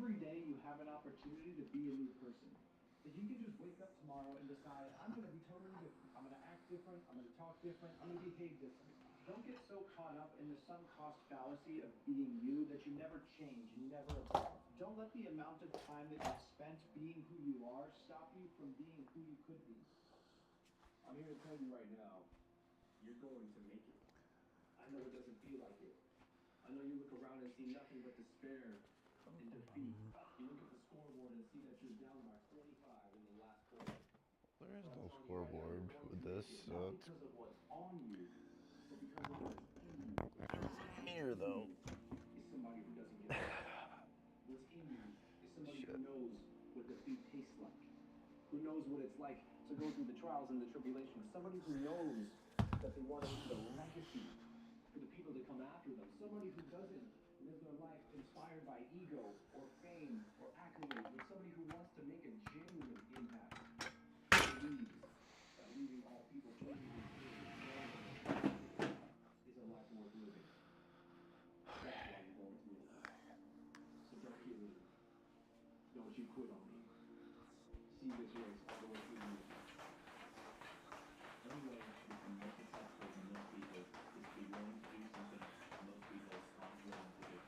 every day you have an opportunity to be a new person. If you can just wake up tomorrow and decide, I'm going to be totally different. I'm going to act different. I'm going to talk different. I'm going to behave different. Don't get so caught up in the sunk cost fallacy of being you that you never change and you never evolve. Don't let the amount of time that you've spent being who you are stop you from being who you could be. I'm here to tell you right now, you're going to make it. I know it doesn't feel like it. I know you look around and see nothing but despair and defeat. You look at the scoreboard and see that you're down by 25 in the last quarter. There is no scoreboard with this, so it's Because of what's on you, but because of what's in you. here though. Is somebody who doesn't get up. What's in you is somebody who knows what defeat tastes like. Who knows what it's like to go through the trials and the tribulations. Somebody who knows that they want to leave a legacy for the people that come after them. Somebody who doesn't live their life inspired by ego or fame or accolades, but somebody who wants to make a genuine impact. Believes that leaving all people pleasing is a life worth living. That's why you're going to live. So don't give in. Don't you quit on me. See this race all the way through you. The only way you can be more successful than most people is to be willing to do something most people aren't willing to do.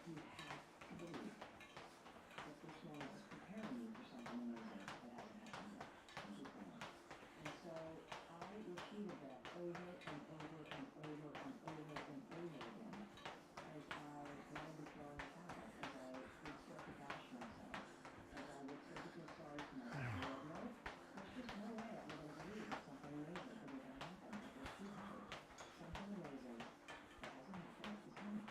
You have to believe. That's what's known as preparing you for something amazing that hasn't happened yet. And so I repeated that over and over and over and over and over again as I wanted to throw in the towel, as I would start to bash myself, as I would start to feel sorry for myself. No, there's just no way I'm going to believe that something amazing could ever happen. It's too hard. Something amazing that hasn't happened is coming.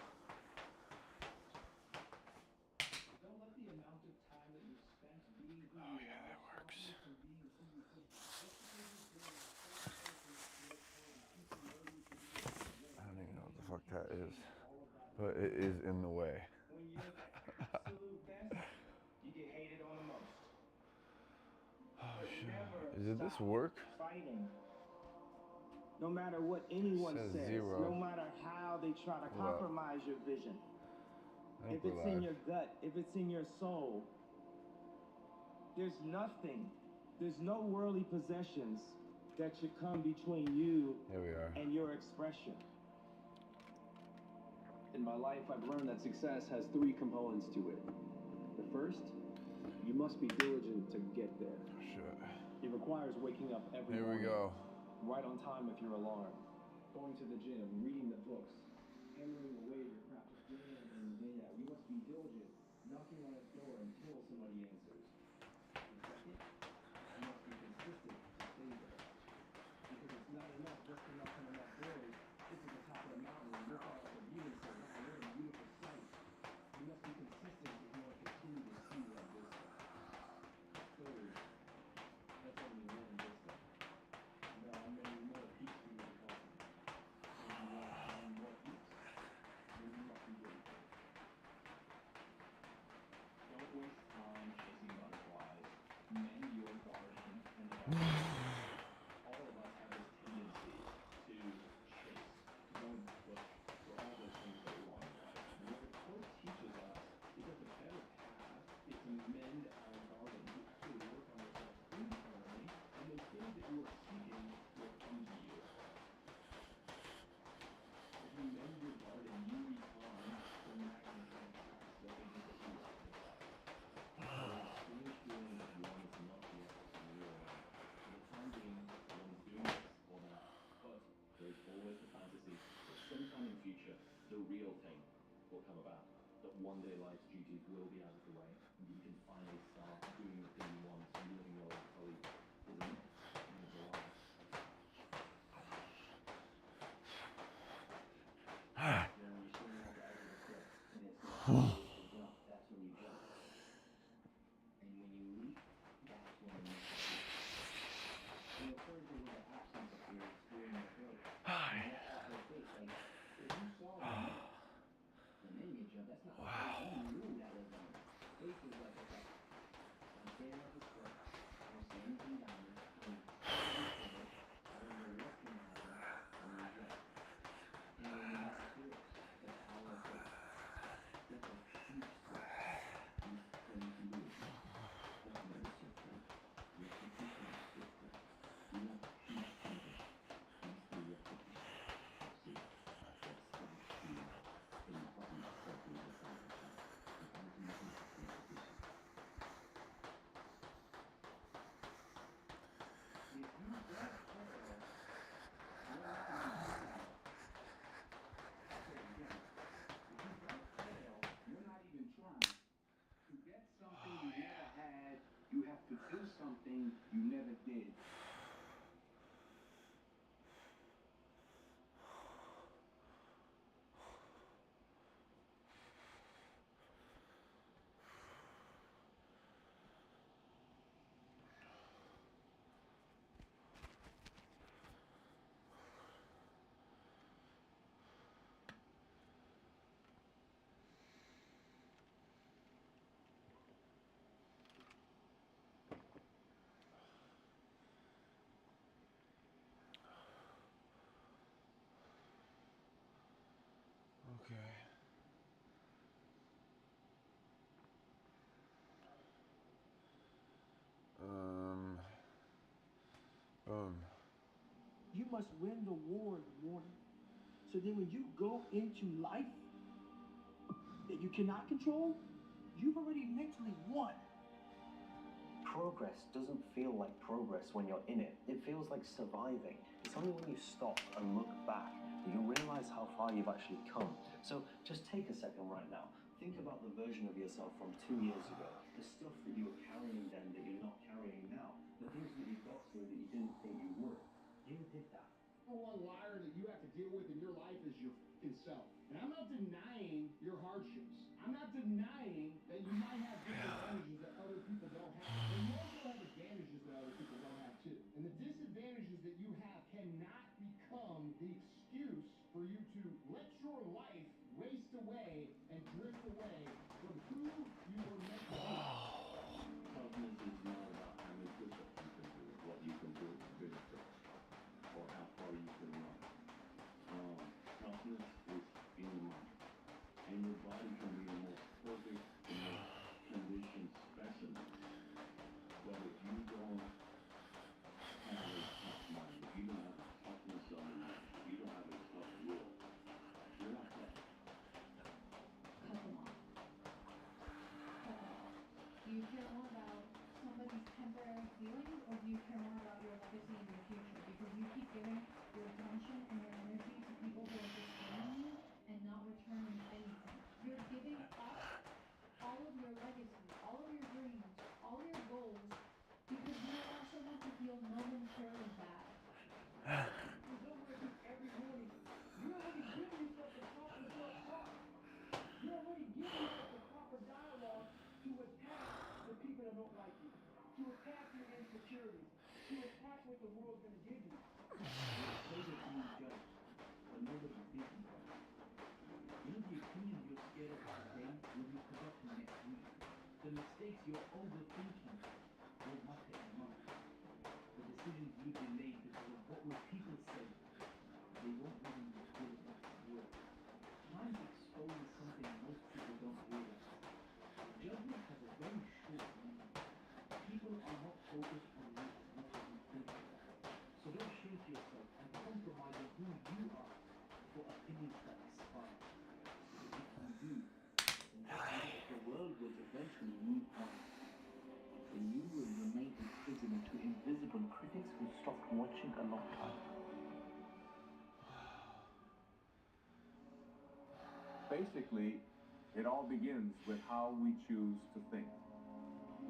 Don't let the amount of time that you've spent being who you are That works. stop you from being who you could be. I don't even know what the fuck that is, but it is in the way. When you're the absolute best, you get hated on the most. Oh But shit. never Did this stop work? fighting. No matter what anyone Says says, 0. no matter how they try to compromise your vision. I think If we're it's in live. your gut, if it's in your soul, there's nothing, there's no worldly possessions that should come between you Here we are. and your expression. In my life, I've learned that success has 3 components to it. The first, you must be diligent to get there. Shit. It requires waking up every Here we morning, go. right on time with your alarm, going to the gym, reading the books, hammering away your craft day in and day out. You must be diligent, knocking on its door until somebody answers. And second, you must be consistent to stay there. Because it's not enough just to knock on enough doors, get to the top of the mountain and look out at the view and say, wow, what a beautiful sight. You must be consistent if you want to continue to see like this. Third, that's only one vista. There are many more peaks for you to climb. If you want to climb more peaks, then you must be diligent. Don't waste time chasing butterflies. Mend your garden and all of us have this tendency to chase, to go and push for all those things that we want in life. And what the course teaches us is that the better path is to mend our garden, to actually work on yourself internally, and the things that you are seeking will come to you. As you mend your garden, you become the magnet that attracts the things that you want in life. So it's a strange feeling that you want to not be able to realize. For the time being, no one's doing this or that. But there's always the fantasy that sometime in the future, the real thing will come about. That one day life's duties will be out of the way, and you can finally start doing the thing you want, and living your life fully. Isn't it? And it's a lie. Then when you swing off the edge of the cliff, and it's not safe to jump, that's when you jump. And when you leap, that's when you make the leap. And the third thing is the absence of fear, it's fear in your throat. And that's also faith. Like, if you saw the leap, and then you jump, that's not like faith. You knew that was wrong. Faith is like, okay, I'm standing at this cliff, I don't see anything down there, I'm comfortable, I don't know what's going to happen, I'm going to jump. And when you have spirit, the power of faith, did. Okay. You must win the war in the morning. So then when you go into life that you cannot control, you've already mentally won. Progress doesn't feel like progress when you're in it. It feels like surviving. It's only when you stop and look back that you realize how far you've actually come. So just take a second right now. Think about the version of yourself from 2 years ago. The stuff that you were carrying then that you're not carrying now. The things that you got through that you didn't think you would. You did that. The one liar that you have to deal with in your life is your f***ing self. And I'm not denying your hardships. I'm not denying that you might have disadvantages that other people don't have. But you also have advantages that other people don't have too. And the disadvantages that you have cannot become the excuse for you to let your life waste away and drift away from who you were meant to be. Toughness is not about how many push-ups you can do, what you can do to finish it, or how far you can run. Toughness is in the mind. And your body can be the most perfect, the most conditioned specimen. But if you don't have a tough mind, if you don't have a toughness of the mind, if you don't have a tough will, you're not tough. Cut them off. Cut them off. Do you care more about somebody's temporary feelings, or do you care more about your legacy in your future? Because you keep giving your attention and your energy to people who are just draining you and not returning anything. You're giving up all of your legacy, all of your dreams, all your goals, because you don't want someone to feel momentarily bad. You don't wake up every morning. You already give yourself the proper self-talk. You already give yourself the proper dialogue to attack the people that don't like you, to attack your insecurities, to attack what the world's going to give you. You're afraid of being judged, but nobody's thinking about it. You know the opinions you're scared of today will be forgotten next week. The mistakes you're overthinking will matter in months. The decisions you delayed because of what will people say, they won't even be good enough to work. Time exposes something most people don't realize. Judgment has a very short memory. People are not focused on you as much as you think they are. So don't shrink yourself and compromise on who you are for opinions that expire. Because if you do, then the world will eventually move on. And you will remain a prisoner to invisible critics who stopped watching a long time ago. Basically, it all begins with how we choose to think.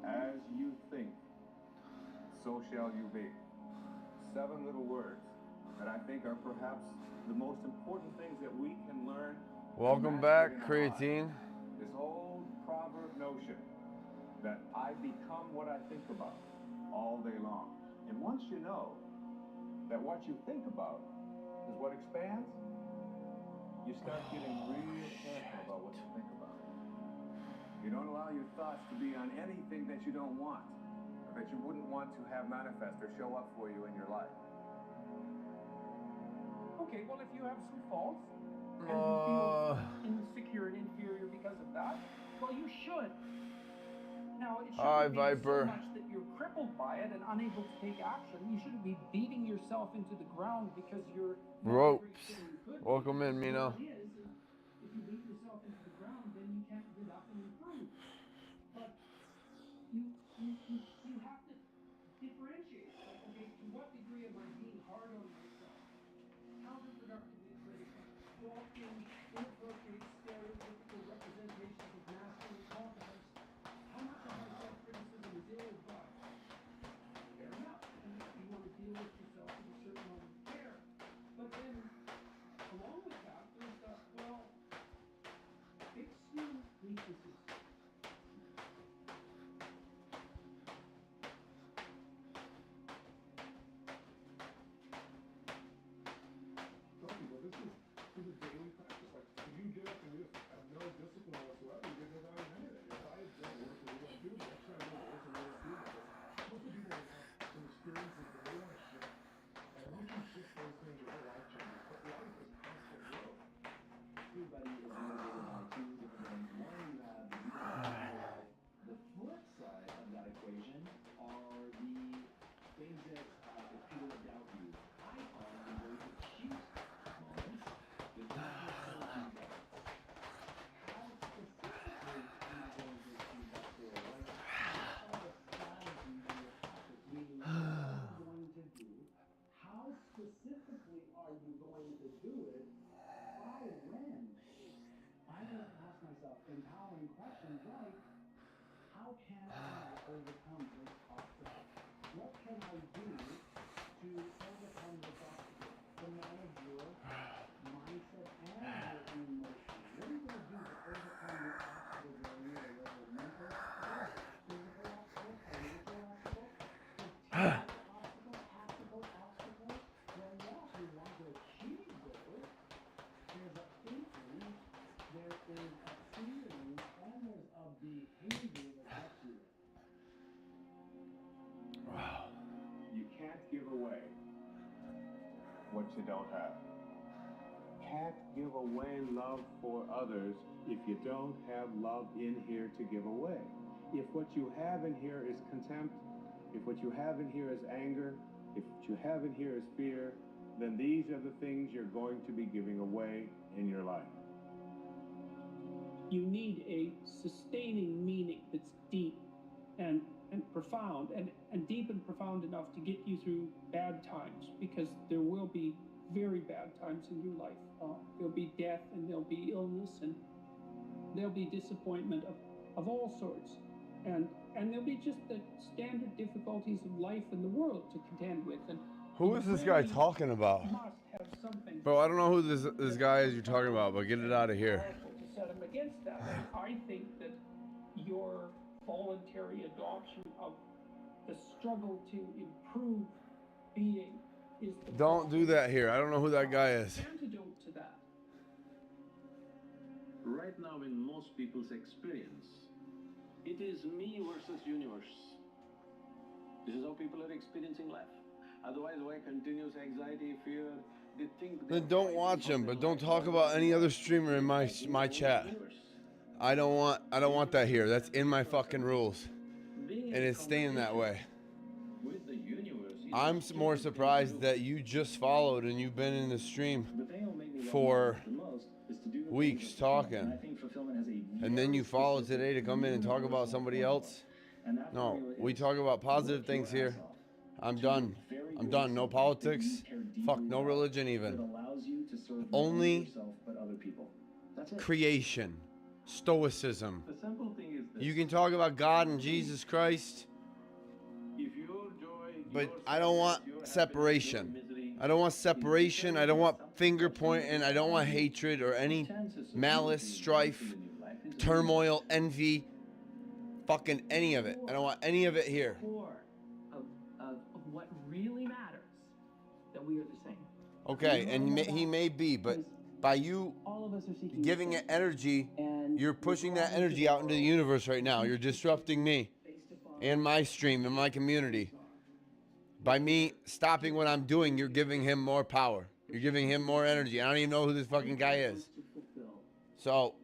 As you think, so shall you be. 7 little words that I think are perhaps the most important things that we can learn. Welcome back, creatine. This old proverb notion that I become what I think about all day long. And once you know that what you think about is what expands, you start getting real careful about what you think about. You don't allow your thoughts to be on anything that you don't want, or that you wouldn't want to have manifest or show up for you in your life. Okay, well, if you have some faults and you feel insecure and inferior because of that, well, you should. Now, it shouldn't be Viper. so much that you're crippled by it and unable to take action. You shouldn't be beating yourself into the ground because you're not Ropes. where you could be. Welcome in, Mino. The problem is if you beat yourself into the ground, then you can't get up and improve. But you have to differentiate. Like, okay, to what degree am I being hard on myself? Counterproductively critical, balking, inappropriate, stereotypical representations of masculine competence. How much of my self-criticism is ill-advised? Fair enough. And weaknesses. Some people, this is daily practice. Like, if you get up and you just have no discipline whatsoever, you get no value in anything. If I don't work the way I do, next time I don't work the way I do, because most of people have some experiences that they want to shift. And once you shift those things, your whole life changes. But life is constant growth. Everybody is motivated by two different things. One, you have the people that are in your life. The flip side of that equation are the things that people that doubt you. I find the very acute moments that don't necessarily do that. How specifically are you going to achieve that goal? Like, what are the strategies in your tactics? Meaning, what are you going to do? How specifically are you going to do it? By when? I have to ask myself empowering questions like, how can I overcome this obstacle? What can I do to overcome this obstacle? To manage your mindset and your emotions. What are you going to do to overcome the obstacles that are in your life? Whether mental obstacles, physical obstacles, financial obstacles, strategic obstacles, tactical obstacles? Well, yeah, if you want to achieve those, there's a thinking, there is a feeling, and there's a behavior that gets you there. Wow. You can't give away what you don't have. Can't give away love for others if you don't have love in here to give away. If what you have in here is contempt, if what you have in here is anger, if what you have in here is fear, then these are the things you're going to be giving away in your life. You need a sustaining meaning that's deep and profound and deep and profound enough to get you through bad times, because there will be very bad times in your life. There'll be death, and there'll be illness, and there'll be disappointment of all sorts, and there'll be just the standard difficulties of life in the world to contend with. And Who is this guy talking about? must have something. Bro, I don't know who this guy is you're talking about, but get it out of here. Powerful to set him against that. And I think that your voluntary adoption of the struggle to improve being is the Don't do that here. I don't know who that guy is. antidote to that. Right now, in most people's experience, it is me versus universe. This is how people are experiencing life. Otherwise, why continuous anxiety, fear? They think Then don't watch him, but don't talk about any other streamer in my chat. I don't want that here. That's in my fucking rules, and it's staying that way. With the universe, I'm more surprised that you just followed and you've been in the stream for weeks talking, and then you followed today to come in and talk about somebody else. No, we talk about positive things here. I'm done. I'm done. No politics. Fuck, no religion even. Only creation. Stoicism. the simple thing is this. You can talk about God and Jesus Christ, If your joy, but your I don't want sadness, your happiness, separation. your misery, I don't want separation. I don't want finger pointing. I don't want hatred or any malice, strife, turmoil, envy, fucking any of it. I don't want any of it here. Core of what really matters, that we are the same. Okay, and he may be, but by you All of us are seeking giving it energy, and you're pushing that energy out into the universe right now. You're disrupting me and my stream and my community. By me stopping what I'm doing, you're giving him more power. You're giving him more energy. I don't even know who this fucking guy is. So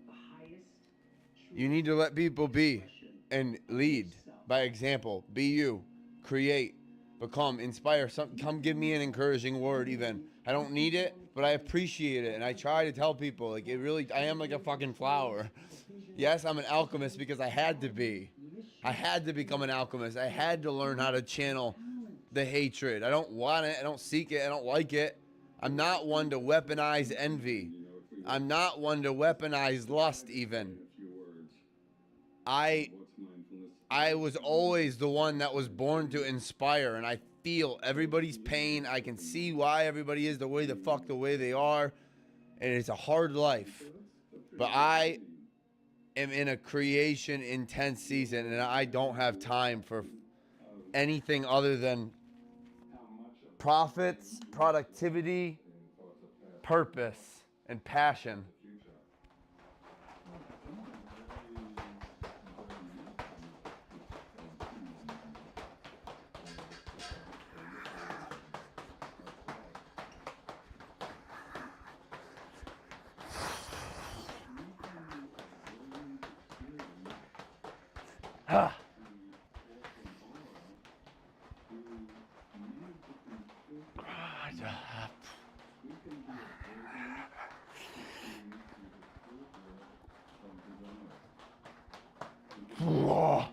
you need to let people be and lead by example. Be you. Create. Become. Inspire. Come give me an encouraging word even. I don't need it, but I appreciate it. And I try to tell people, like, it really, I am like a fucking flower. Yes, I'm an alchemist because I had to be. I had to become an alchemist. I had to learn how to channel the hatred. I don't want it. I don't seek it. I don't like it. I'm not one to weaponize envy. I'm not one to weaponize lust even. I was always the one that was born to inspire, and I feel everybody's pain. I can see why everybody is the way they are, and it's a hard life. But I am in a creation intense season, and I don't have time for anything other than profits, productivity, purpose, and passion. Ah. Whoa.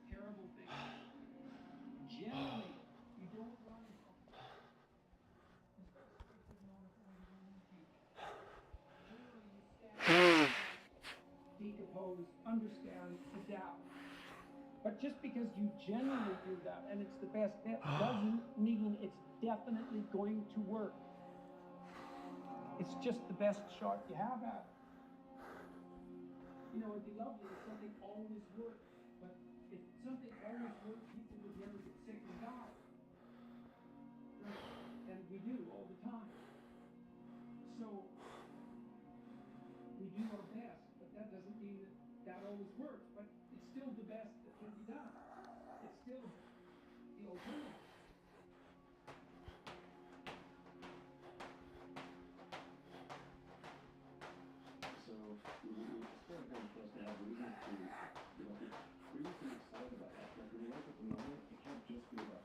Terrible things. Generally, you don't run from decompose, understand, adapt. But just because you generally do that and it's the best, that doesn't mean it's definitely going to work. It's just the best shot you have at it. You know, it'd be lovely if something always worked, but if something always worked, people would never get sick and die. Right? And we do all the time. So we do our best, but that doesn't mean that that always works. But it's still the best that can be done. It's still the alternative. So it's very important for us to have reasons to, reasons to be excited about that. Like when you wake up in the morning, it can't just be about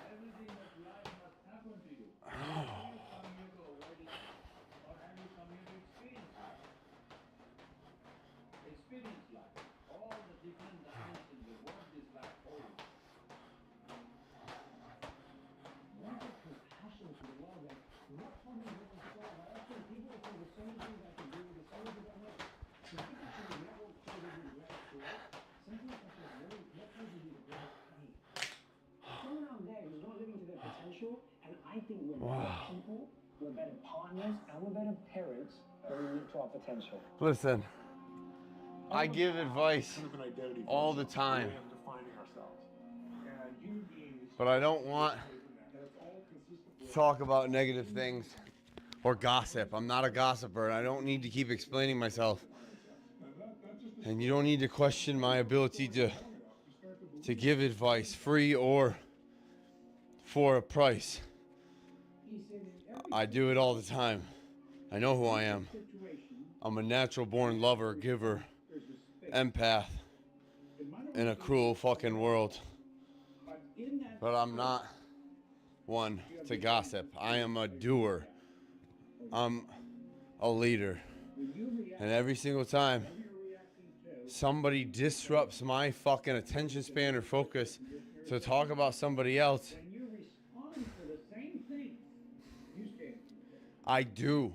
Everything that life must happen to you. Have you come here to avoid it, or have you come here to experience life? Experience life. All the different dimensions of what this life holds. One is compassion for the world. Like, I'm not talking about myself. I often people say the same things I can do, the same things I'm like. So people say never say they regret it. Sometimes I say, really, what can you do to regret pain? Someone out there who's not living to their potential, and I think we're better people, we're better partners, and we're better parents when we live to our potential. Listen, I give advice Kind of an identity all for the ourselves, time, a way of defining ourselves. And human beings but I don't want and it's all consistent with to talk about negative things or gossip. I'm not a gossiper, and I don't need to keep explaining myself. And you don't need to question my ability to give advice, free or for a price. I do it all the time. I know who I am. I'm a natural born lover, giver, empath in a cruel fucking world. But I'm not one to gossip. I am a doer. I'm a leader. And every single time somebody disrupts my fucking attention span or focus to talk about somebody else, when you respond to the same things, you stand. I do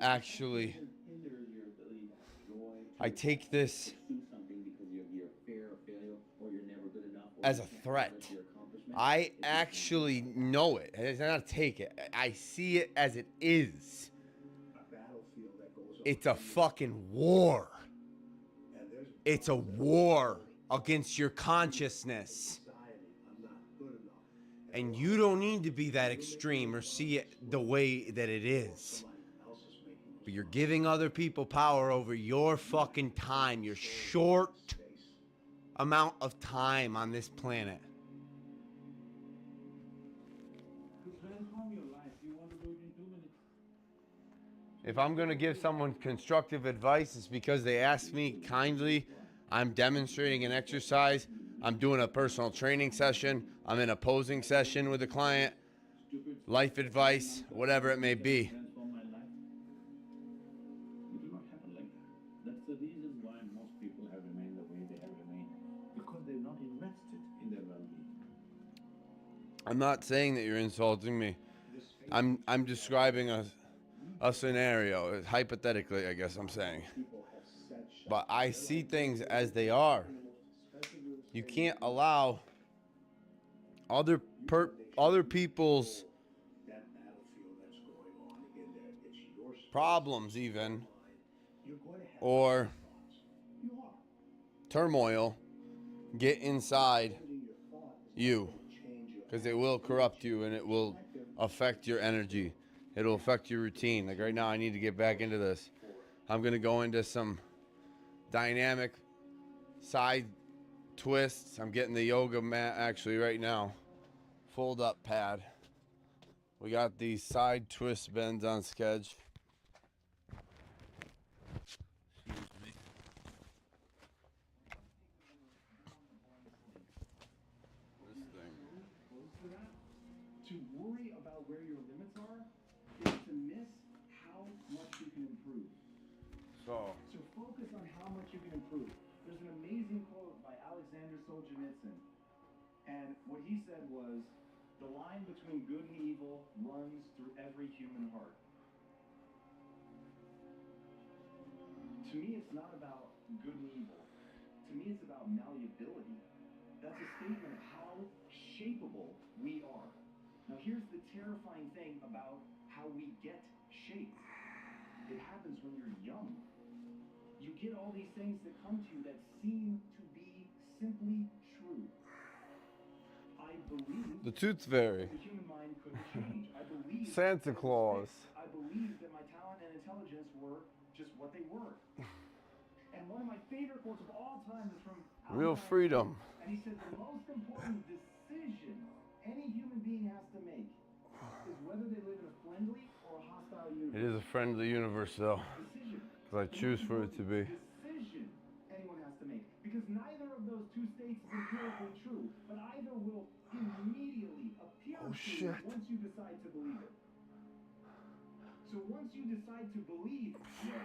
actually. Hinders your ability to have joy. I take this Do something because of your fear of failure, or you're never good enough, or as you a can't threat. accomplish your accomplishment. I actually know it. It's not take it. I see it as it is. A battlefield that goes on. It's a fucking war. And there's It's a war against your consciousness. anxiety. I'm not good enough. And you don't need to be that extreme or see it the way that it is. Somebody else is making those But you're giving other people power over your fucking time, your short space. amount of time on this planet. To transform your life, you want to do it in 2 minutes. If I'm going to give someone constructive advice, it's because they asked me kindly. I'm demonstrating an exercise. I'm doing a personal training session. I'm in a posing session with a client. Life advice, whatever it may be. I'm not saying that you're insulting me. I'm describing a scenario, hypothetically, I guess I'm saying. But I see things as they are. You can't allow other people's problems even or turmoil get inside you, because it will corrupt you and it will affect your energy. It'll affect your routine. Like right now, I need to get back into this. I'm gonna go into some dynamic side twists. I'm getting the yoga mat actually right now. Fold up pad. We got these side twist bends on sketch. To worry about where your limits are is to miss how much you can improve. So Focus on how much you can improve. There's an amazing quote by Alexander Solzhenitsyn, and what he said was, the line between good and evil runs through every human heart. To me, it's not about good and evil. To me, it's about malleability. That's a statement of how shapeable we are. Now, here's the terrifying thing about how we get shaped. It happens when you're young. You get all these things that come to you that seem to be simply true. I believe the Tooth Fairy, the human mind couldn't change. I believe Santa Claus. I believe that my talent and intelligence were just what they were. And one of my favorite quotes of all time is from Real Albert freedom. Einstein. And he said the most important decision any human being has to make is whether they live in a friendly or a hostile universe. It is a friendly universe though, Decision. because I choose for it to be. Decision anyone has to make, because neither of those two states is empirically true, but either will immediately appear true once you decide to believe it. So once you decide to believe, yo,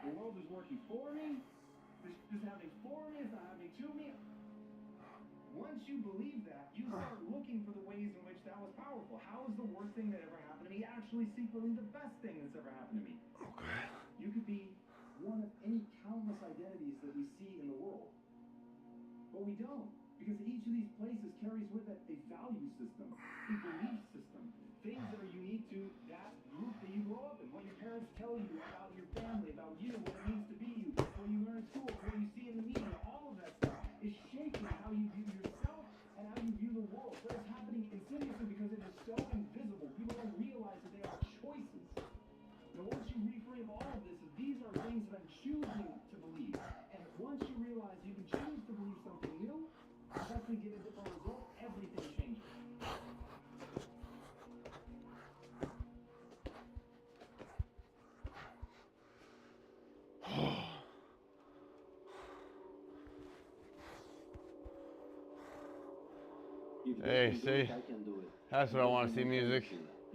the world is working for me, this is happening for me, it's not happening to me. Once you believe that, you start looking for the ways in which that was powerful. How is the worst thing that ever happened to me actually secretly the best thing that's ever happened to me? Okay. You could be one of any countless identities that we see in the world. But we don't, because each of these places carries with it a value system, a belief system, things that are unique to that group that you grow up in, what your parents tell you about your family, about you, what it means to be you, what you learn at school, what you see in the media, all of that stuff is shaping how you view yourself and how you view the world. But it's happening insidiously because it is so invisible. People don't realize that they are choices. Now, once you reframe all of this, these are things that I'm choosing to believe. And once you realize you can choose to believe something new, especially get a different result, everything changes. Hey, see? I can do it. That's what I want to see, music.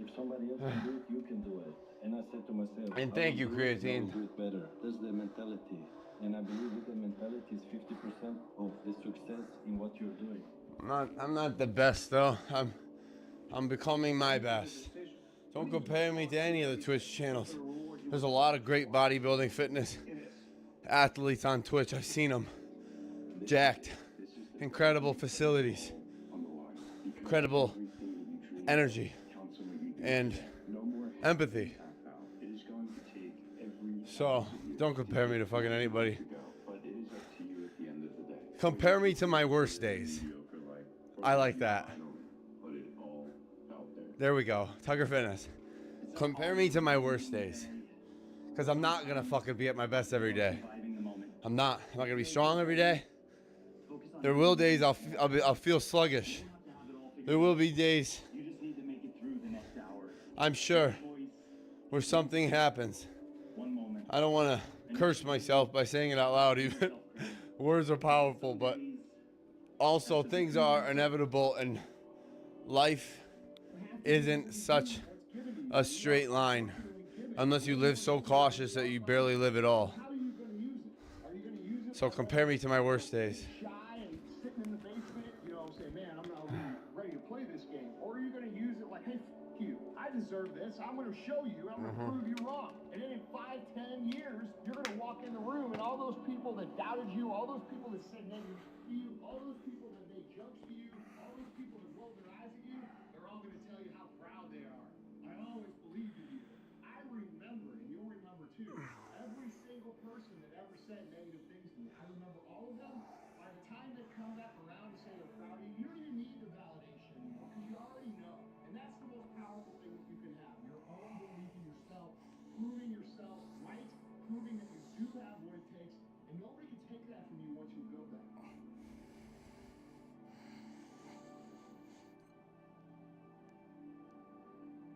If somebody else can do it, you can do it. And I said to myself, And thank you, creatine. do it better. That's the mentality. And I believe that the mentality is 50% of the success in what you're doing. I'm not the best though. I'm becoming my best. Don't compare me to any of the Twitch channels. There's a lot of great bodybuilding fitness athletes on Twitch. I've seen them. Jacked. Incredible facilities. Incredible energy and empathy. So don't compare me to fucking anybody. Compare me to my worst days. I like that. There we go. Tugger Fitness. Compare me to my worst days. Because I'm not going to fucking be at my best every day. I'm not going to be strong every day. There will days I'll feel sluggish. There will be days, I'm sure, where something happens. I don't want to curse myself by saying it out loud even. Words are powerful, but also things are inevitable and life isn't such a straight line unless you live so cautious that you barely live at all. So compare me to my worst days. Shy and sitting in the basement, you know, say, man, I'm not ready to play this game. deserve this. I'm going to show you. I'm going to prove you wrong. And then in 5, 10 years, you're going to walk in the room, and all those people that doubted you, all those people that said negative to you, all those people that made jokes to you, all those people that rolled their eyes at you, they're all going to tell you how proud they are. I always believed in you. I remember, and you'll remember too, every single person that ever said negative things to me. I remember all of them. By the time they come back around to say they're proud of you, you don't even need the validation anymore because you already know. And that's the most powerful thing that you can have. Your own belief in yourself, proving yourself right, proving that you do have what it takes, and nobody can take that from you once you build that.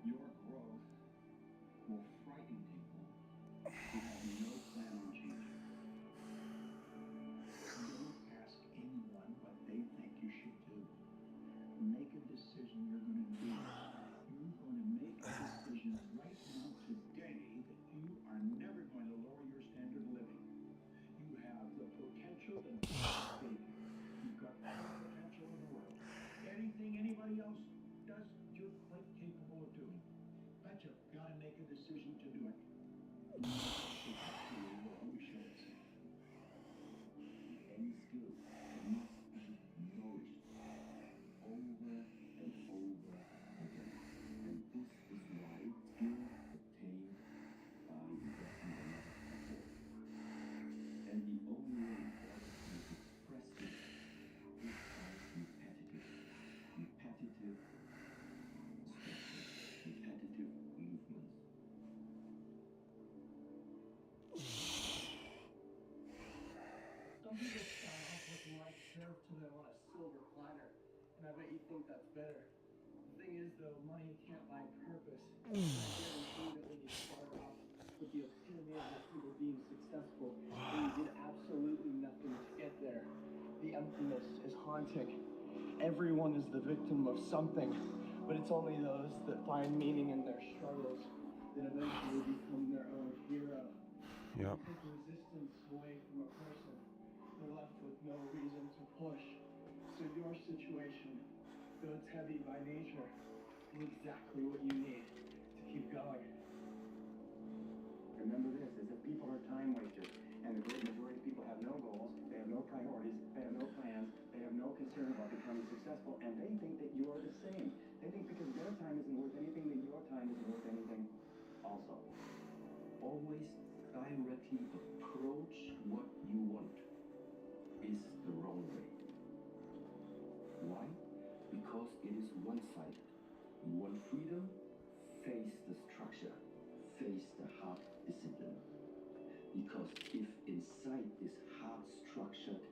Your growth will frighten people who have no plan on changing. Don't ask anyone what they think you should do. Make a decision you're going to do. You're going to make a decision right now today that you are never going to lower your standard of living. You have the potential to be a baby. You've got all the potential in the world. Anything anybody else does, you're quite capable of doing. But you've got to make a decision to do it. Any skill must be nourished over and over again. And this is why skill obtained by investing enough effort. And the only way for us to express this is by repetitive movements. Some people start off with life served to them on a silver platter, and I bet you think that's better. The thing is, though, money can't buy purpose. And I guarantee that when you start off with the epitome of just people being successful, and you did absolutely nothing to get there, the emptiness is haunting. Everyone is the victim of something, but it's only those that find meaning in their struggles that eventually become their own hero. Yep. Take resistance away from a person, they're left with no reason to push. So your situation, though it's heavy by nature, is exactly what you need to keep going. Remember this, is that people are time wasters, and the great majority of people have no goals, they have no priorities, they have no plans, they have no concern about becoming successful, and they think that you are the same. They think because their time isn't worth anything, that your time isn't worth anything also. Always directly approach what you want is the wrong way. Why? Because it is one-sided. You want freedom? Face the structure. Face the hard discipline. Because if inside this hard structured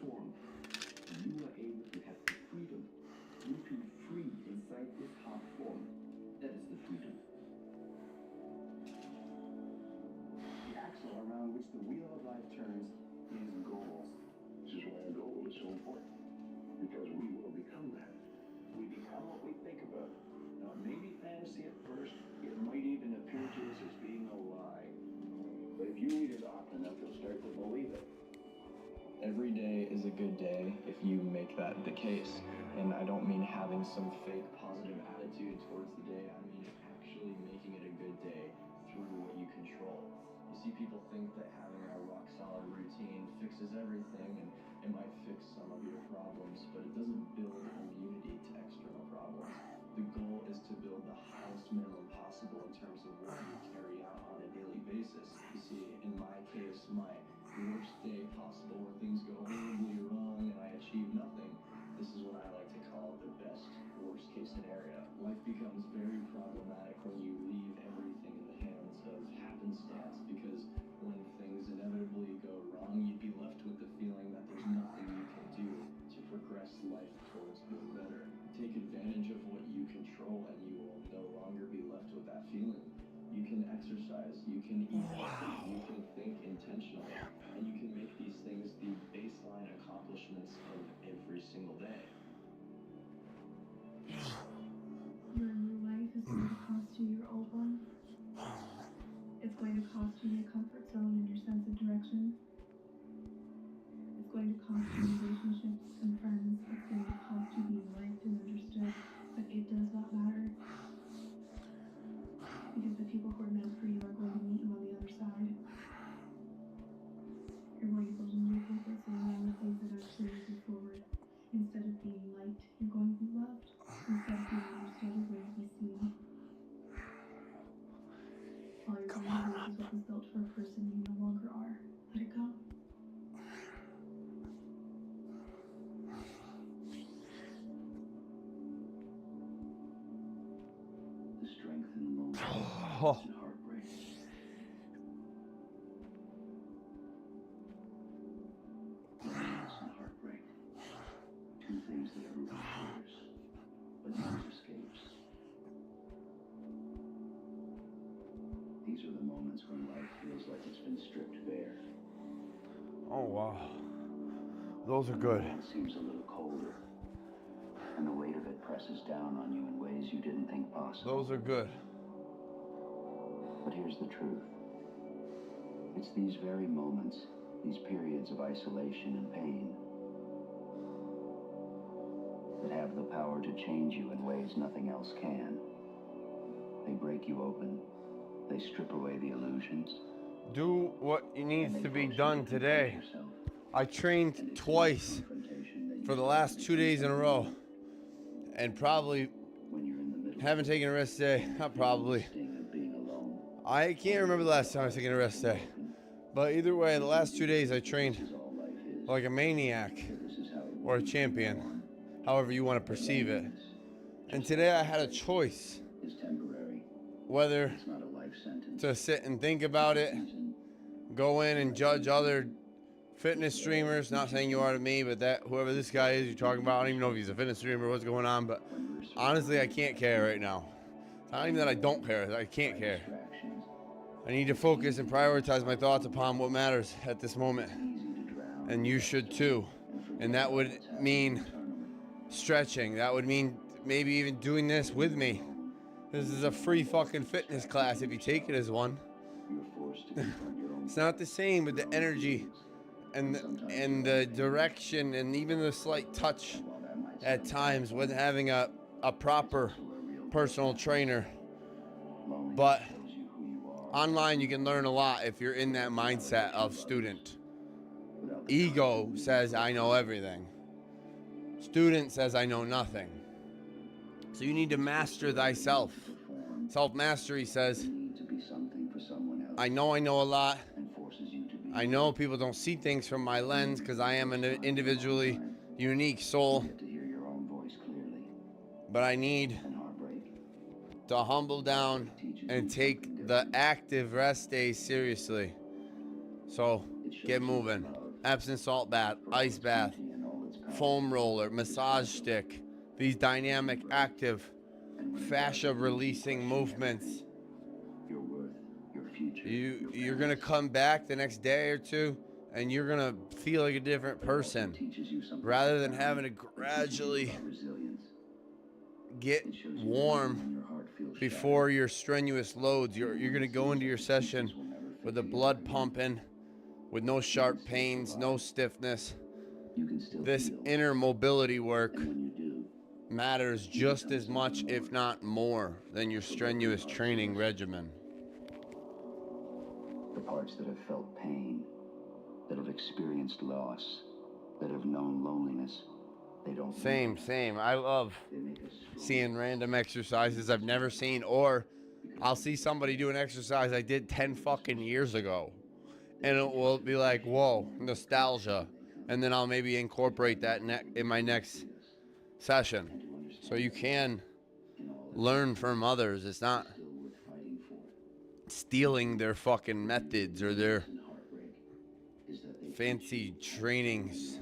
form you are able to have the freedom, you feel free inside this hard form, that is the freedom. The axle around which the wheel of life turns is goals. This is why a goal is so important. Because we will become that. We become what we think about. Now, it may be fantasy at first. It might even appear to us as being a lie. But if you read it often enough, you'll start to believe it. Every day is a good day if you make that the case. And I don't mean having some fake positive attitude towards the day. I mean actually making it a good day through what you control. You see, people think that having a rock solid routine fixes everything, and it might fix some of your problems, but it doesn't build immunity to external problems. The goal is to build the highest minimum possible in terms of what you carry out on a daily basis. You see, in my case, my worst day possible, where things go horribly wrong and I achieve nothing, this is what I like to call the best worst case scenario. Life becomes very problematic when you leave everything in the hands of happenstance, because when things inevitably go wrong, you'd be left with the feeling that there's nothing you can do to progress life towards being better. Take advantage of what you control and you will no longer be left with that feeling. You can exercise, you can eat healthy, you can think intentionally, and you can make these things the baseline accomplishments of every single day. Your new life is going to cost you your old one. It's going to cost you your comfort zone and your sense of direction. It's going to cost you relationships and friends. It's going to cost you being liked and understood, but it does not matter. people who are meant for you are going to meet you on the other side. You're going to build a new purpose around the things that actually move you forward. Instead of being liked, you're going to be loved. Instead of being understood, you're going to be seen. All you're going to lose is what was built for a person you no longer are. Let it go. The strength and loneliness Oh. and heartbreak. Loneliness and heartbreak. Two things that everyone fears, but never escapes. These are the moments when life feels like it's been stripped bare. Oh, wow. Those are good. The world seems a little colder, and the weight of it presses down on you in ways you didn't think possible. Those are good. But here's the truth. It's these very moments, these periods of isolation and pain, that have the power to change you in ways nothing else can. They break you open. They strip away the illusions. Do what needs to be done today. Yourself. I trained twice for the last 2 days in a row. And probably When you're in the middle haven't taken a rest day. Not probably. sting of being alone, I can't remember the last time I was taking a rest day. But either way, the last 2 days I trained this is all life is. like a maniac This is how it or a was. champion, however you want to perceive it. And today I had a choice Is temporary. whether It's not a life sentence. to sit and think about it, Season. go in and judge other fitness streamers, not saying you are to me, but that whoever this guy is you're talking about, I don't even know if he's a fitness streamer, what's going on, but honestly, I can't care right now. It's not even that I don't care, I can't care. Distractions. I need to focus and prioritize my thoughts upon what matters at this moment. Easy to drown. And you should too. And that would mean stretching. That would mean maybe even doing this with me. This is a free fucking fitness class if you take it as one. You're forced to confront your own It's not the same with the energy and the direction and even the slight touch while that might at times with having a proper personal trainer. loneliness But shows you who you are. online you can learn a lot if you're in that mindset of student. Without the Ego says I know everything. Student says I know nothing. So you need to master thyself. perform, Self-mastery says you need to be something for someone else I know a lot. and forces you to be. I know people don't see things from my lens because I am an individually unique soul, Get to hear your own voice clearly. but I need And heartbreak to humble down and take the active rest days seriously. So get moving. Epsom salt bath, ice bath, and all its power. foam roller, massage stick, these dynamic, active, fascia releasing movements. Your worth, your future. You're gonna come back the next day or two and you're gonna feel like a different person teaches you something rather than having to gradually about resilience. get It shows you warm when your heart feels before your strenuous loads. You're gonna go into your session with the blood pumping, with no sharp pains, no stiffness. shattered. You can still This feel. inner mobility work And when you do, matters just as much, if not more, than your strenuous training regimen. the parts that have felt pain, that have experienced loss, that have known loneliness, they don't. Same. I love They make us strong. seeing random exercises I've never seen, or I'll see somebody do an exercise I did 10 fucking years ago. And it will be like, whoa, nostalgia. And then I'll maybe incorporate that in my next session. So you can learn from others. It's not Still worth fighting for. stealing their fucking methods or their And heartbreak is that they fancy trainings,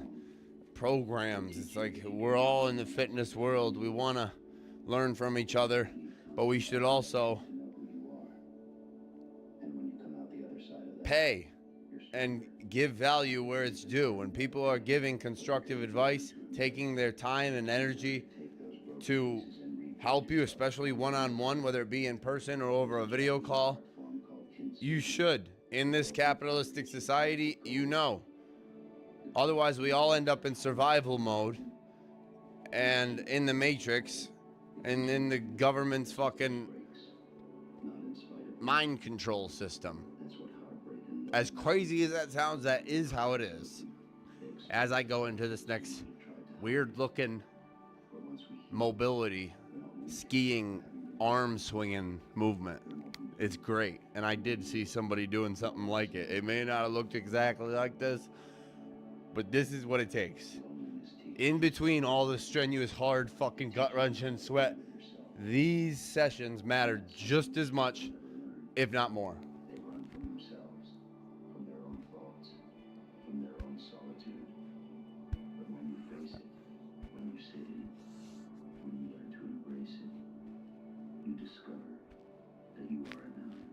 programs. It's like we're all in the fitness world. We want to learn from each other, but we should also to know who you are. And when you come out the other side of that, pay you're and give value where it's due. When people are giving constructive advice, taking their time and energy to help you, especially one-on-one, whether it be in person or over a video call, you should. In this capitalistic society, you know. Otherwise, we all end up in survival mode and in the matrix and in the government's fucking mind control system. That's what heartbreak and love As crazy as that sounds, that is how it is. As I go into this next weird looking mobility, skiing, arm swinging movement. It's great. And I did see somebody doing something like it. It may not have looked exactly like this, but this is what it takes. In between all the strenuous, hard, fucking gut-wrenching sweat, these sessions matter just as much, if not more. they run from themselves, from their own thoughts, from their own solitude. But when you face it, when you sit in it, when you learn to embrace it, you discover that you are enough.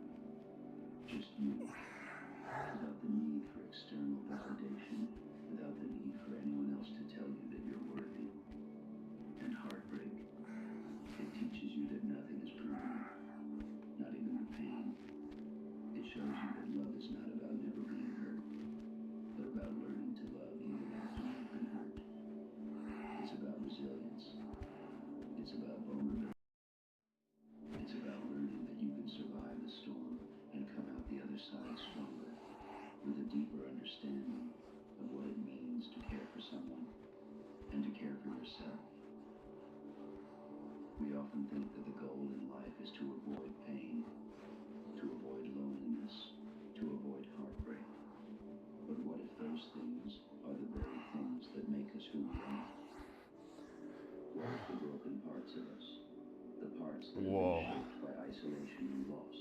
Just you. Without the need for external validation, without the need for anyone else to tell you that you're worthy. And heartbreak, it teaches you that nothing is permanent, not even the pain. It shows you that love is not about never being hurt, but about learning to love even after you've been hurt. It's about resilience. It's about vulnerability. It's about learning that you can survive the storm and come out the other side stronger, with a deeper understanding of what it means to care for someone and to care for yourself. We often think that the goal in life is to avoid pain, to avoid loneliness, to avoid heartbreak. But what if those things are the very things that make us who we are? What if the broken parts of us, the parts that have been shaped by isolation and loss,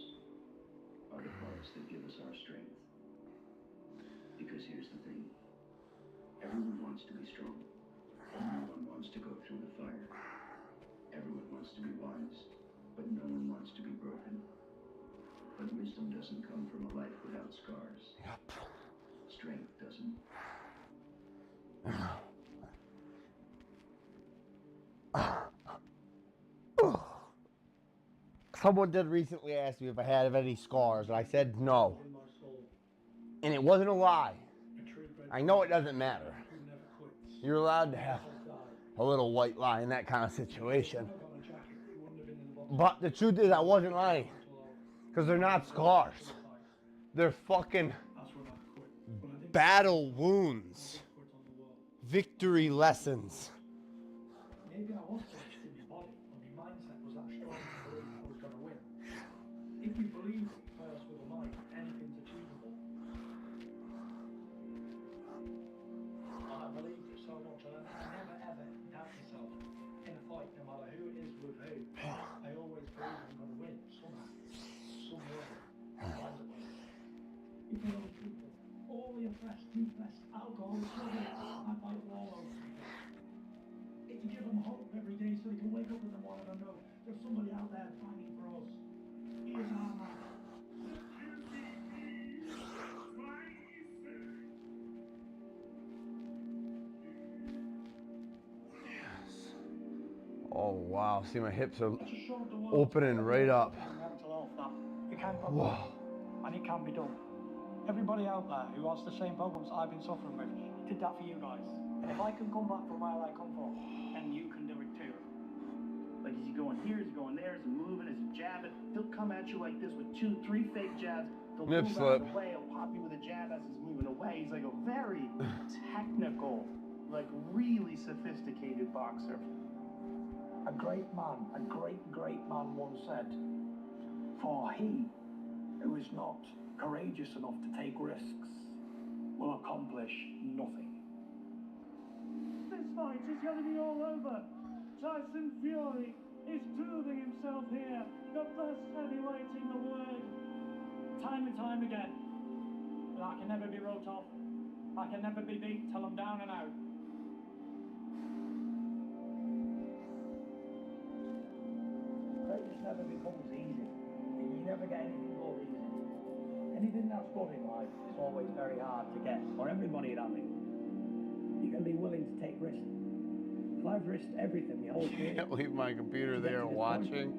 are the parts that give us our strength? Because here's the thing. Everyone wants to be strong. No one wants to go through the fire. Everyone wants to be wise, but no one wants to be broken. But wisdom doesn't come from a life without scars. Strength doesn't. Someone did recently ask me if I had any scars, and I said no. And it wasn't a lie. I know it doesn't matter. You're allowed to have a little white lie in that kind of situation. But the truth is, I wasn't lying. Because they're not scars. They're fucking battle wounds. Victory lessons. Maybe I was finished in my body, but my mindset was that strong to believe I was going to win. If you believe it first with a mind, anything's achievable. And I believed it so much, and I never ever doubt myself in a fight, no matter who it is with who. I always believe I'm going to win somehow, some way. Find a way. If you know people, all the oppressed, depressed, alcoholics, I fight war over people. It's to give them hope every day so they can wake up in the morning and know there's somebody out there fighting for us. He is our man. Oh wow, see my hips are opening right up. You can come back, and it can be done. Everybody out there who has the same problems I've been suffering with, did that for you guys. And if I can come back from where I come from, then you can do it too. Like, is he going here, is he going there, is he moving, is he jabbing? He'll come at you like this with 2, 3 fake jabs. They'll Nip move slip. out of the way, he'll pop you with a jab as he's moving away. He's like a very technical, like really sophisticated boxer. A great man once said, for he who is not courageous enough to take risks will accomplish nothing. This fight is going to be all over. Tyson Fury is proving himself here, the best heavyweight in the world. Time and time again. But I can never be wrote off. I can never be beat till I'm down and out. Greatness never becomes easy. You never get anything more easy. Anything that's good in life is always very hard to get, for everybody at having. You can be willing to take risks. I've risked everything the whole career. Can't leave my computer there watching.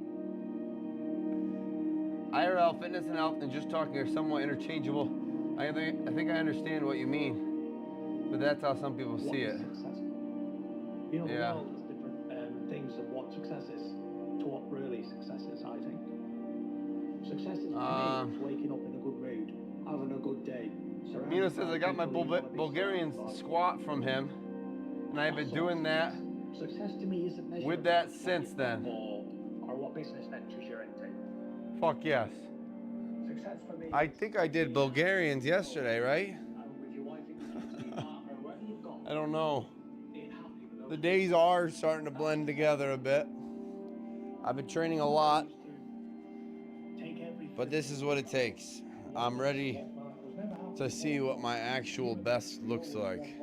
IRL, fitness and health, and just talking are somewhat interchangeable. I think I understand what you mean, but that's how some people see it. You know, the world has different things of what success is to what really success is, I think. Success is, to me, is waking up in a good mood, having a good day. Mino says I got my Bulgarian squat from him, and I've been doing that Success to me isn't measured with that since then. or what business ventures you're into. Fuck yes. Success for me I think I did Bulgarians yesterday, right? with your wife and your kids, your partner, wherever you've gone, I don't know. being happy with The those days are starting to blend together a bit. I've been training a lot, take everything. but this is what it takes. I'm ready to see what my actual best looks like.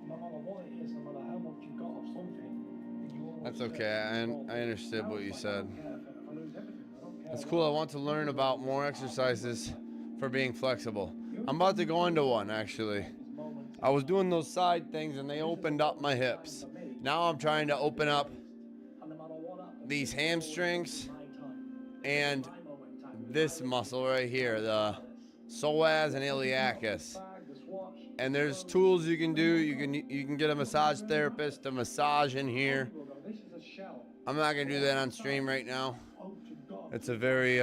No matter what it is, no matter how much you've got of something, you always That's okay. I understood what you said. if I lose everything, I don't care. That's cool. I want to learn about more exercises for being flexible. I'm about to go into one, actually. I was doing those side things and they opened up my hips. Now I'm trying to open up these hamstrings and this muscle right here, the psoas and iliacus. And there's tools you can do. You can get a massage therapist to massage in here. I'm not gonna do that on stream right now. It's a very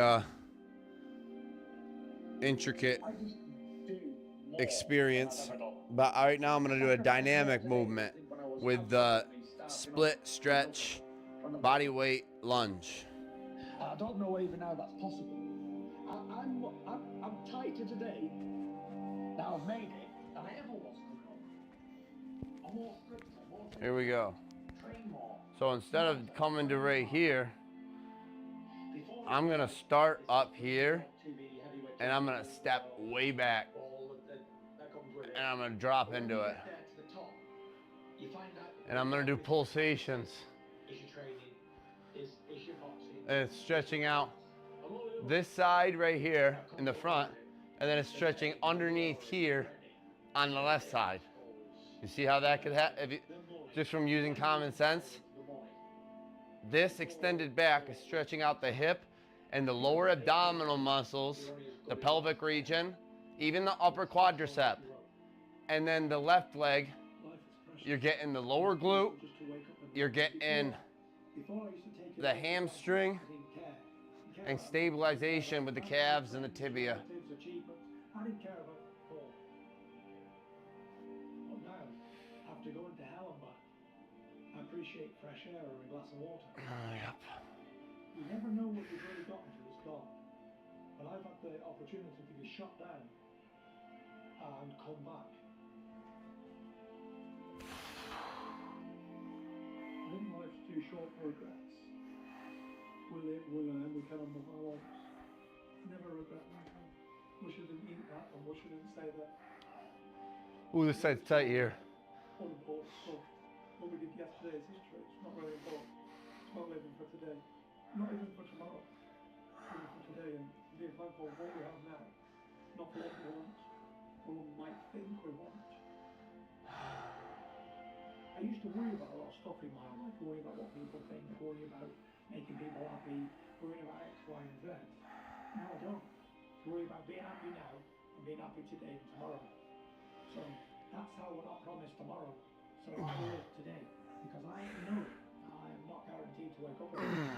intricate experience. But right now I'm gonna do a dynamic movement with the split stretch body weight lunge. I don't know even how that's possible. I'm tighter today. Now I've made it, than I ever was coming on. I'm more strict, more Here we go. train more. So instead of coming to right here, I'm gonna start up here and I'm gonna step way back and I'm gonna drop into it. And I'm gonna do pulsations. And it's stretching out this side right here in the front, and then it's stretching underneath here on the left side. You see how that could happen? Just from using common sense. This extended back is stretching out the hip and the lower abdominal muscles, the pelvic region, even the upper quadricep. And then the left leg, you're getting the lower glute, you're getting the hamstring and stabilization with the calves and the tibia. I didn't care about ball. But now, after going to hell and back, I appreciate fresh air or a glass of water. Yep. You never know what you've really got until it's gone. But I've had the opportunity to be shot down and come back. I think life's too short for regrets. We live, we learn, we can move our lives. Never regret anything. Wish I didn't eat that and wish I didn't say that. Ooh, this side's tight here. Unimportant stuff. What we did yesterday is history. It's not really important. It's about living for today. Not even for tomorrow. Living for today and being thankful for what we have now. Not for what we want. Or what we might think we want. I used to worry about a lot of stuff in my life. Worry about what people think. Worry about making people happy. Worry about X, Y, and Z. Now I don't. Worry about being happy now and being happy today and tomorrow. So that's how we're not promised tomorrow. So I live today because I know I am not guaranteed to wake up again.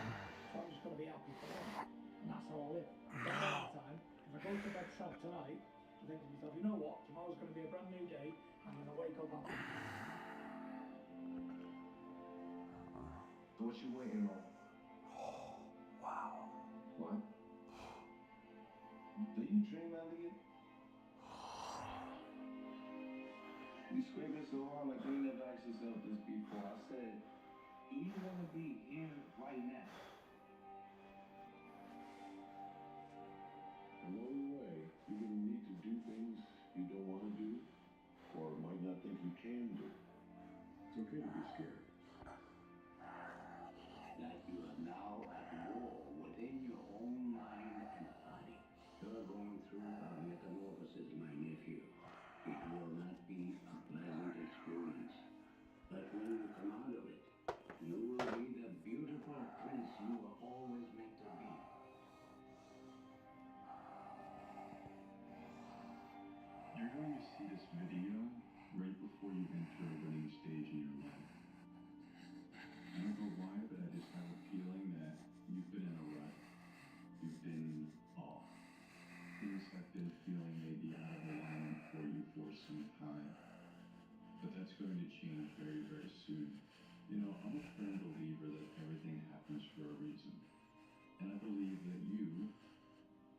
So I'm just going to be happy today. And that's how I live. But at the time, if I go to bed sad tonight, I think to myself, you know what? Tomorrow's going to be a brand new day. I'm going to wake up happy. So what you waiting on? Wow. What? Do you dream, Elliot? You screaming so hard like you never asked yourself this before. I said, do you want to be here right now? Along the way, you're going to need to do things you don't want to do or might not think you can do. It's okay to be scared. That you are now at war within your own mind and body. You're going through a metamorphosis, my nephew. It will not be a pleasant experience. But when you come out of it, you will be the beautiful prince you were always meant to be. You're going to see this video right before you enter a winning stage in your life. I don't know why, but I just have a feeling that you've been in a rut. You've been been feeling maybe out of alignment for you for some time. But that's going to change very, very soon. You know, I'm a firm believer that everything happens for a reason. And I believe that you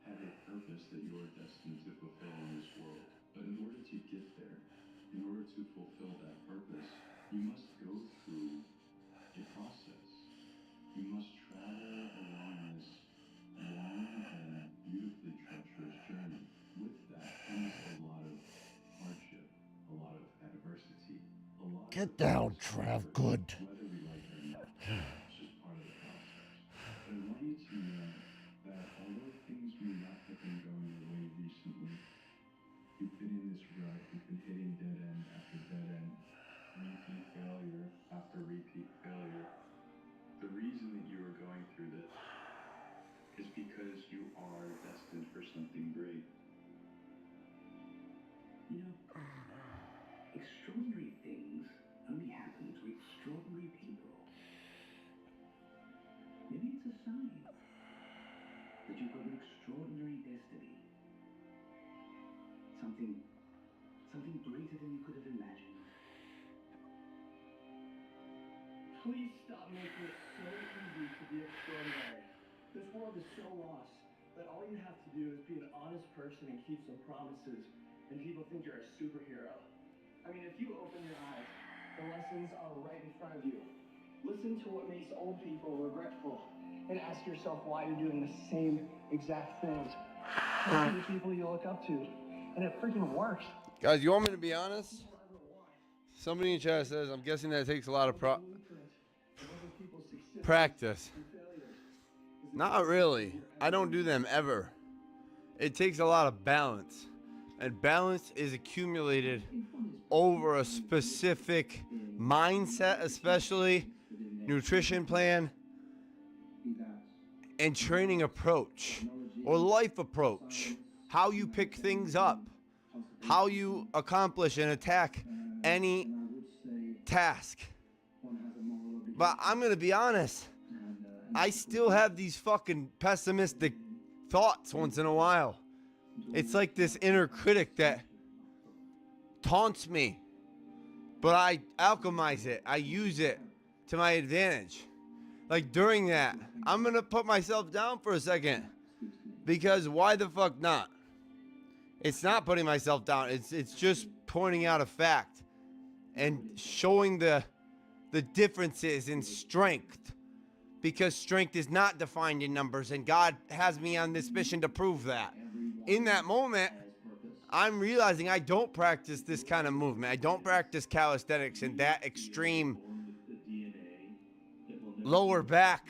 have a purpose that you are destined to fulfill in this world. But in order to get there, in order to fulfill that purpose, you must go through a process. You must travel along this long and beautifully treacherous journey. With that comes a lot of hardship, a lot of adversity, a lot Get of down, Trav. Good. whether we like it or not. It's just part of the process. But I want you to know that although things may not have been going your way recently, you've been in this rut, you've been hitting dead end after dead end, repeat failure after repeat failure. The reason that you are going through this is because you are destined for something great. You know, extraordinary things only happen to extraordinary people. Maybe it's a sign that you've got an extraordinary destiny. Something greater than you could have imagined. Please stop making it so easy to be extraordinary. This world is so lost that all you have to do is be an honest person and keep some promises, and people think you're a superhero. I mean, if you open your eyes, the lessons are right in front of you. Listen to what makes old people regretful, and ask yourself why you're doing the same exact things. Look at the people you look up to, and it freaking works. Guys, you want me to be honest? Somebody in chat says, I'm guessing that takes a lot of practice. Not really. I don't do them ever. It takes a lot of balance. And balance is accumulated over a specific mindset, especially nutrition plan and training approach or life approach. How you pick things up. How you accomplish and attack any task. But I'm going to be honest. I still have these fucking pessimistic thoughts once in a while. It's like this inner critic that taunts me. But I alchemize it. I use it to my advantage. Like during that, I'm going to put myself down for a second. Because why the fuck not? It's not putting myself down. It's just pointing out a fact and showing the differences in strength. Because strength is not defined in numbers, and God has me on this mission to prove that. In that moment, I'm realizing I don't practice this kind of movement. I don't practice calisthenics and that extreme lower back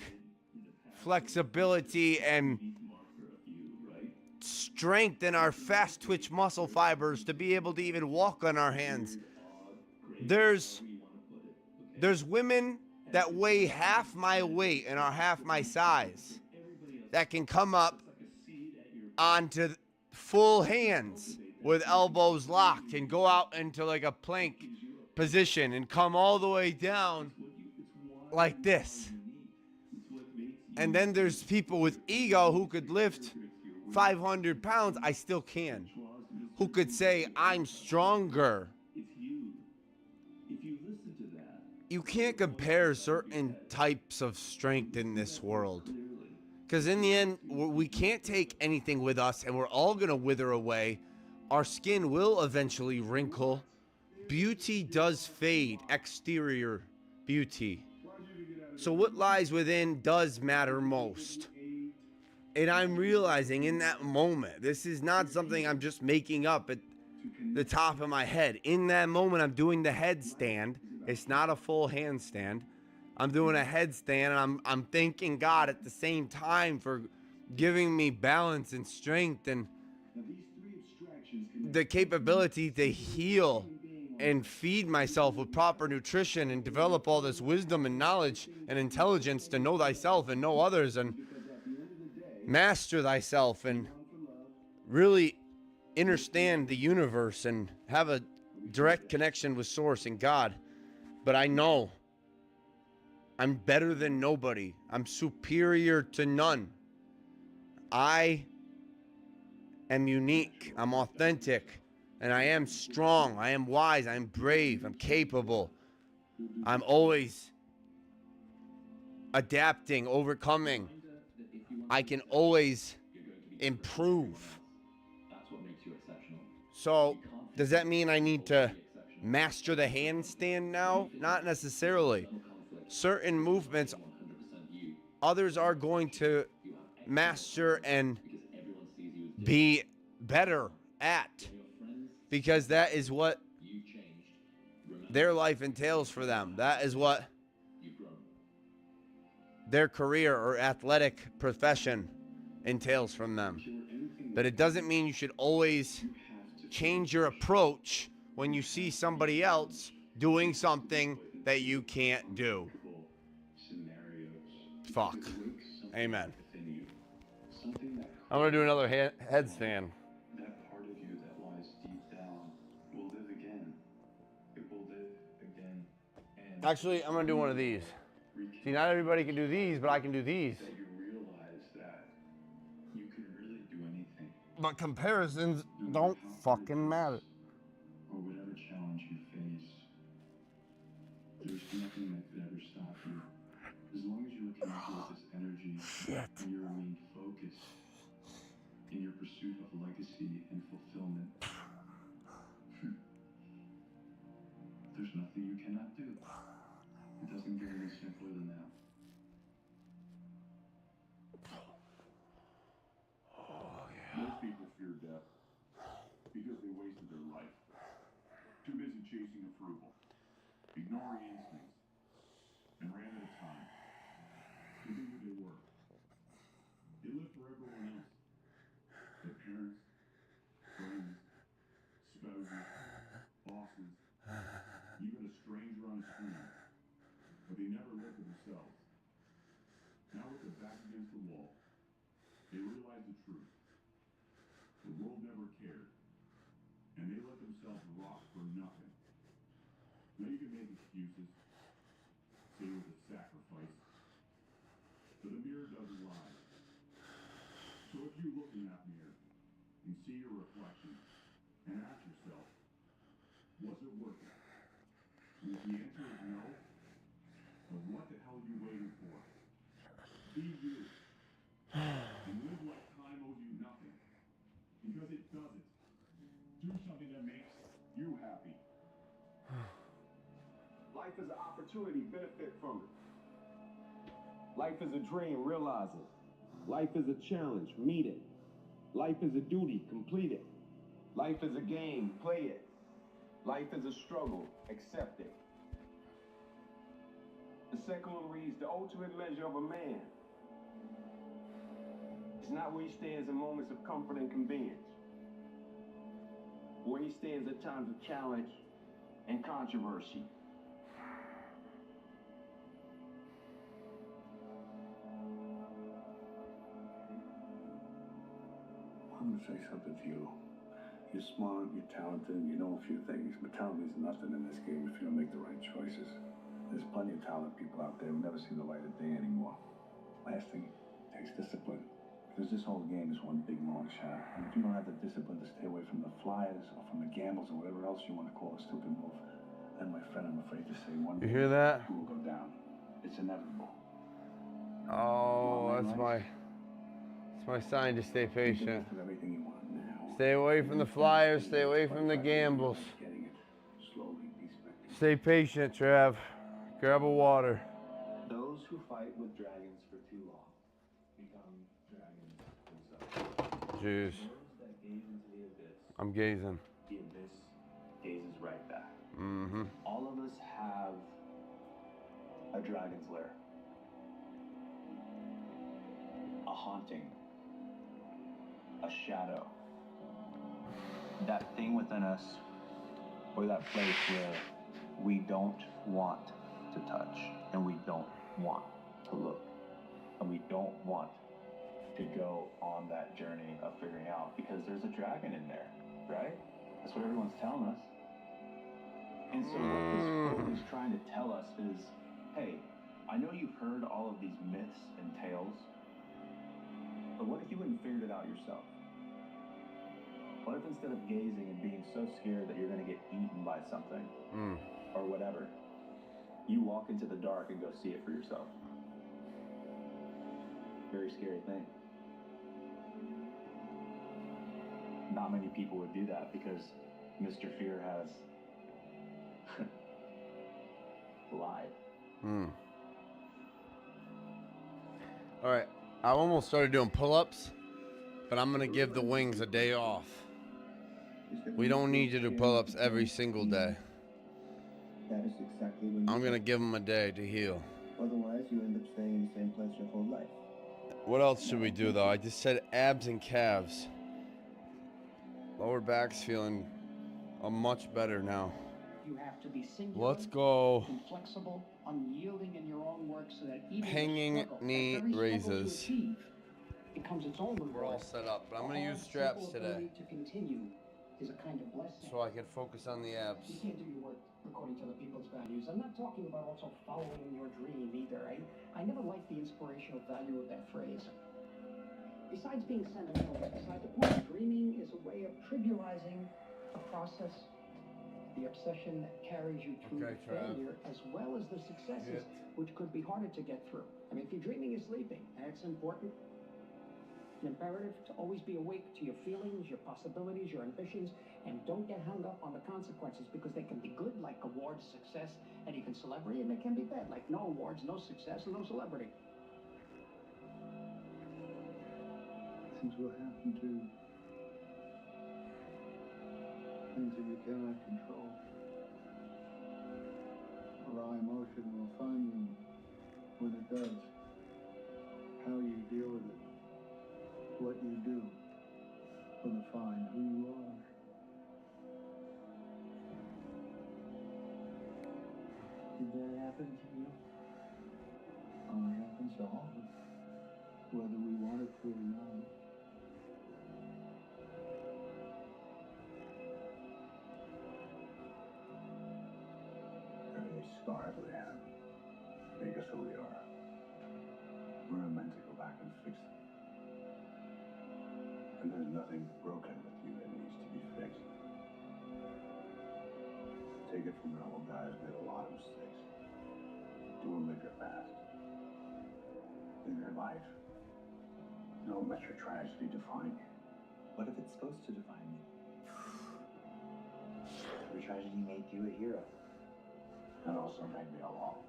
flexibility and strength in our fast twitch muscle fibers to be able to even walk on our hands. There's women that weigh half my weight and are half my size that can come up onto full hands with elbows locked and go out into like a plank position and come all the way down like this. And then there's people with ego who could lift 500 pounds. I still can. Who could say, I'm stronger. You can't compare certain types of strength in this world. Because in the end, we can't take anything with us and we're all going to wither away. Our skin will eventually wrinkle. Beauty does fade, exterior beauty. So what lies within does matter most. And I'm realizing in that moment, this is not something I'm just making up at the top of my head. In that moment, I'm doing the headstand. It's not a full handstand. I'm doing a headstand, and I'm thanking God at the same time for giving me balance and strength and the capability to heal and feed myself with proper nutrition and develop all this wisdom and knowledge and intelligence to know thyself and know others and master thyself and really understand the universe and have a direct connection with Source and God. But I know I'm better than nobody. I'm superior to none. I am unique, I'm authentic, and I am strong, I am wise, I am brave, I'm capable. I'm always adapting, overcoming. I can always improve. That's what makes you exceptional. So, does that mean I need to master the handstand now? Not necessarily. Certain movements, others are going to master and be better at, because that is what their life entails for them. That is what their career or athletic profession entails from them. But it doesn't mean you should always change your approach when you see somebody else doing something that you can't do. Fuck. Amen. I'm gonna do another headstand. That part of you that lies deep down will live again. It will live again. And Actually, I'm gonna do one of these. See, not everybody can do these, but I can do these. that you realize that you can really do anything. But comparisons don't fucking matter. Or whatever challenge you face, there's nothing that could ever stop you. As long as you are connected with this energy and you remain focused in your pursuit of legacy and fulfillment, there's nothing you cannot do. It doesn't get any simpler than that. Most people fear death because they wasted their life. Too busy chasing approval, ignoring instincts, and ran out of time to be who they were. They lived for everyone else. Their parents, friends, spouses, bosses, even a stranger on a screen. But they never lived for themselves. Now with their back against the wall, they realize the truth. The world never cared, and they let themselves rot for nothing. Now you can make excuses, say it was a sacrifice, but the mirror doesn't lie. So if you look in that mirror and see your reflection, and ask yourself, was it worth it? And if the answer is no, then what the hell are you waiting for? Be you, and live like time owes you nothing. Because it doesn't. Do something that makes you happy. Life is an opportunity, benefit from it. Life is a dream, realize it. Life is a challenge, meet it. Life is a duty, complete it. Life is a game, play it. Life is a struggle, accept it. The second one reads, the ultimate measure of a man is not where he stands in moments of comfort and convenience, where he stands at times of challenge and controversy. I'm gonna say something to you. You're smart, you're talented, and you know a few things, but talent means nothing in this game if you don't make the right choices. There's plenty of talented people out there who never see the light of day anymore. Last thing, it takes discipline. Because this whole game is one big long shot. And if you don't have the discipline to stay away from the flyers or from the gambles or whatever else you want to call a stupid move, then my friend, I'm afraid to say one You day hear that? you will go down. It's inevitable. Oh, that's my sign to stay patient. Of everything you want now. Stay away from the flyers, stay away from the gambles. Getting it slowly, be spectacular. Stay patient, Trav. Grab a water. Those who fight with dragons for too long become dragons themselves. Jeez. Those that gaze into the abyss, I'm gazing. the abyss gazes right back. Mm-hmm. All of us have a dragon's lair. A haunting. A shadow. That thing within us, or that place where we don't want to touch, and we don't want to look, and we don't want to go on that journey of figuring out, because there's a dragon in there, right? That's what everyone's telling us. And so what this quote is trying to tell us is, hey, I know you've heard all of these myths and tales, but what if you hadn't figured it out yourself? What if instead of gazing and being so scared that you're going to get eaten by something or whatever, you walk into the dark and go see it for yourself? Very scary thing. Not many people would do that because Mr. Fear has lied. All right, I almost started doing pull-ups, but I'm gonna give the wings a day off. We don't need to do pull-ups every single day. That is exactly when I'm gonna give them a day to heal. Otherwise, you end up staying in the same place your whole life. What else should we do though? I just said abs and calves. Lower back's feeling much better now. You have to be singular, Let's go. inflexible, unyielding in your own work so that even Hanging the struggle, knee that very struggle to raises. achieve becomes its own reward. We're all set up, but I'm gonna Our use straps simple today ability to continue is a kind of blessing. so I can focus on the abs. You can't do your work according to other people's values. I'm not talking about also following your dream either. I never liked the inspirational value of that phrase. Besides being sentimental, beside the point, dreaming is a way of trivializing a process, the obsession that carries you through Okay, the Trav. failure as well as the successes, which could be harder to get through. I mean, if you're dreaming, you're sleeping. That's important. It's imperative to always be awake to your feelings, your possibilities, your ambitions, and don't get hung up on the consequences because they can be good, like awards, success, and even celebrity, and they can be bad, like no awards, no success, and no celebrity. Things will happen to things that you cannot control. A raw emotion will find you when it does. How you deal with it, what you do, will define who you are. Did that happen to you? It happens to all of us, whether we want it to or not. Every scars we have make us who we are. We're meant to go back and fix them. And there's nothing broken with you that needs to be fixed. Take it from an old guy who's made a lot of mistakes. Don't live your past. In your life, don't let your tragedy define you. What if it's supposed to define you? Every tragedy made you a hero. And also made me alone.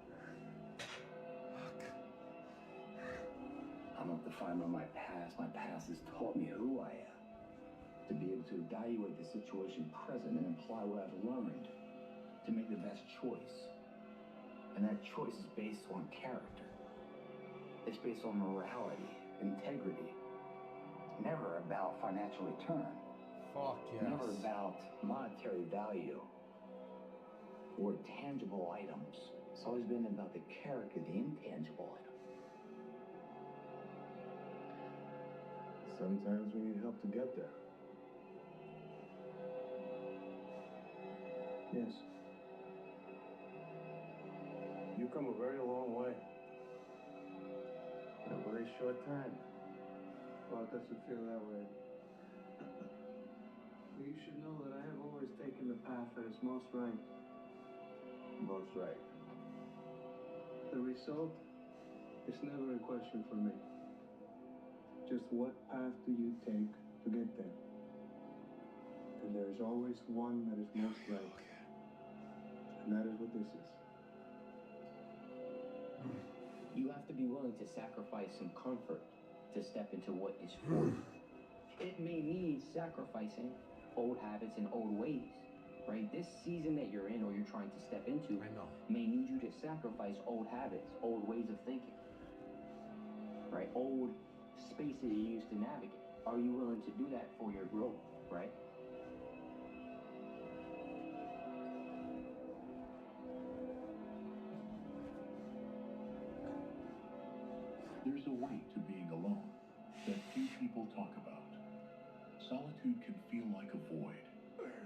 I'm not defined by my past. My past has taught me who I am. To be able to evaluate the situation present and apply what I've learned to make the best choice. And that choice is based on character. It's based on morality, integrity. Never about financial return. Fuck yes. Never about monetary value or tangible items. It's always been about the character, the intangible item. Sometimes we need help to get there. Yes. You've come a very long way. In a very short time. Well, it doesn't feel that way. You should know that I have always taken the path that is most right. Most right. The result is never a question for me. Just what path do you take to get there? And there is always one that is most right. And that is what this is. You have to be willing to sacrifice some comfort to step into what is for you. It may mean sacrificing old habits and old ways, right? This season that you're in or you're trying to step into may need you to sacrifice old habits, old ways of thinking, right? Old spaces you used to navigate. Are you willing to do that for your growth, right? There's a weight to being alone that few people talk about. Solitude can feel like a void,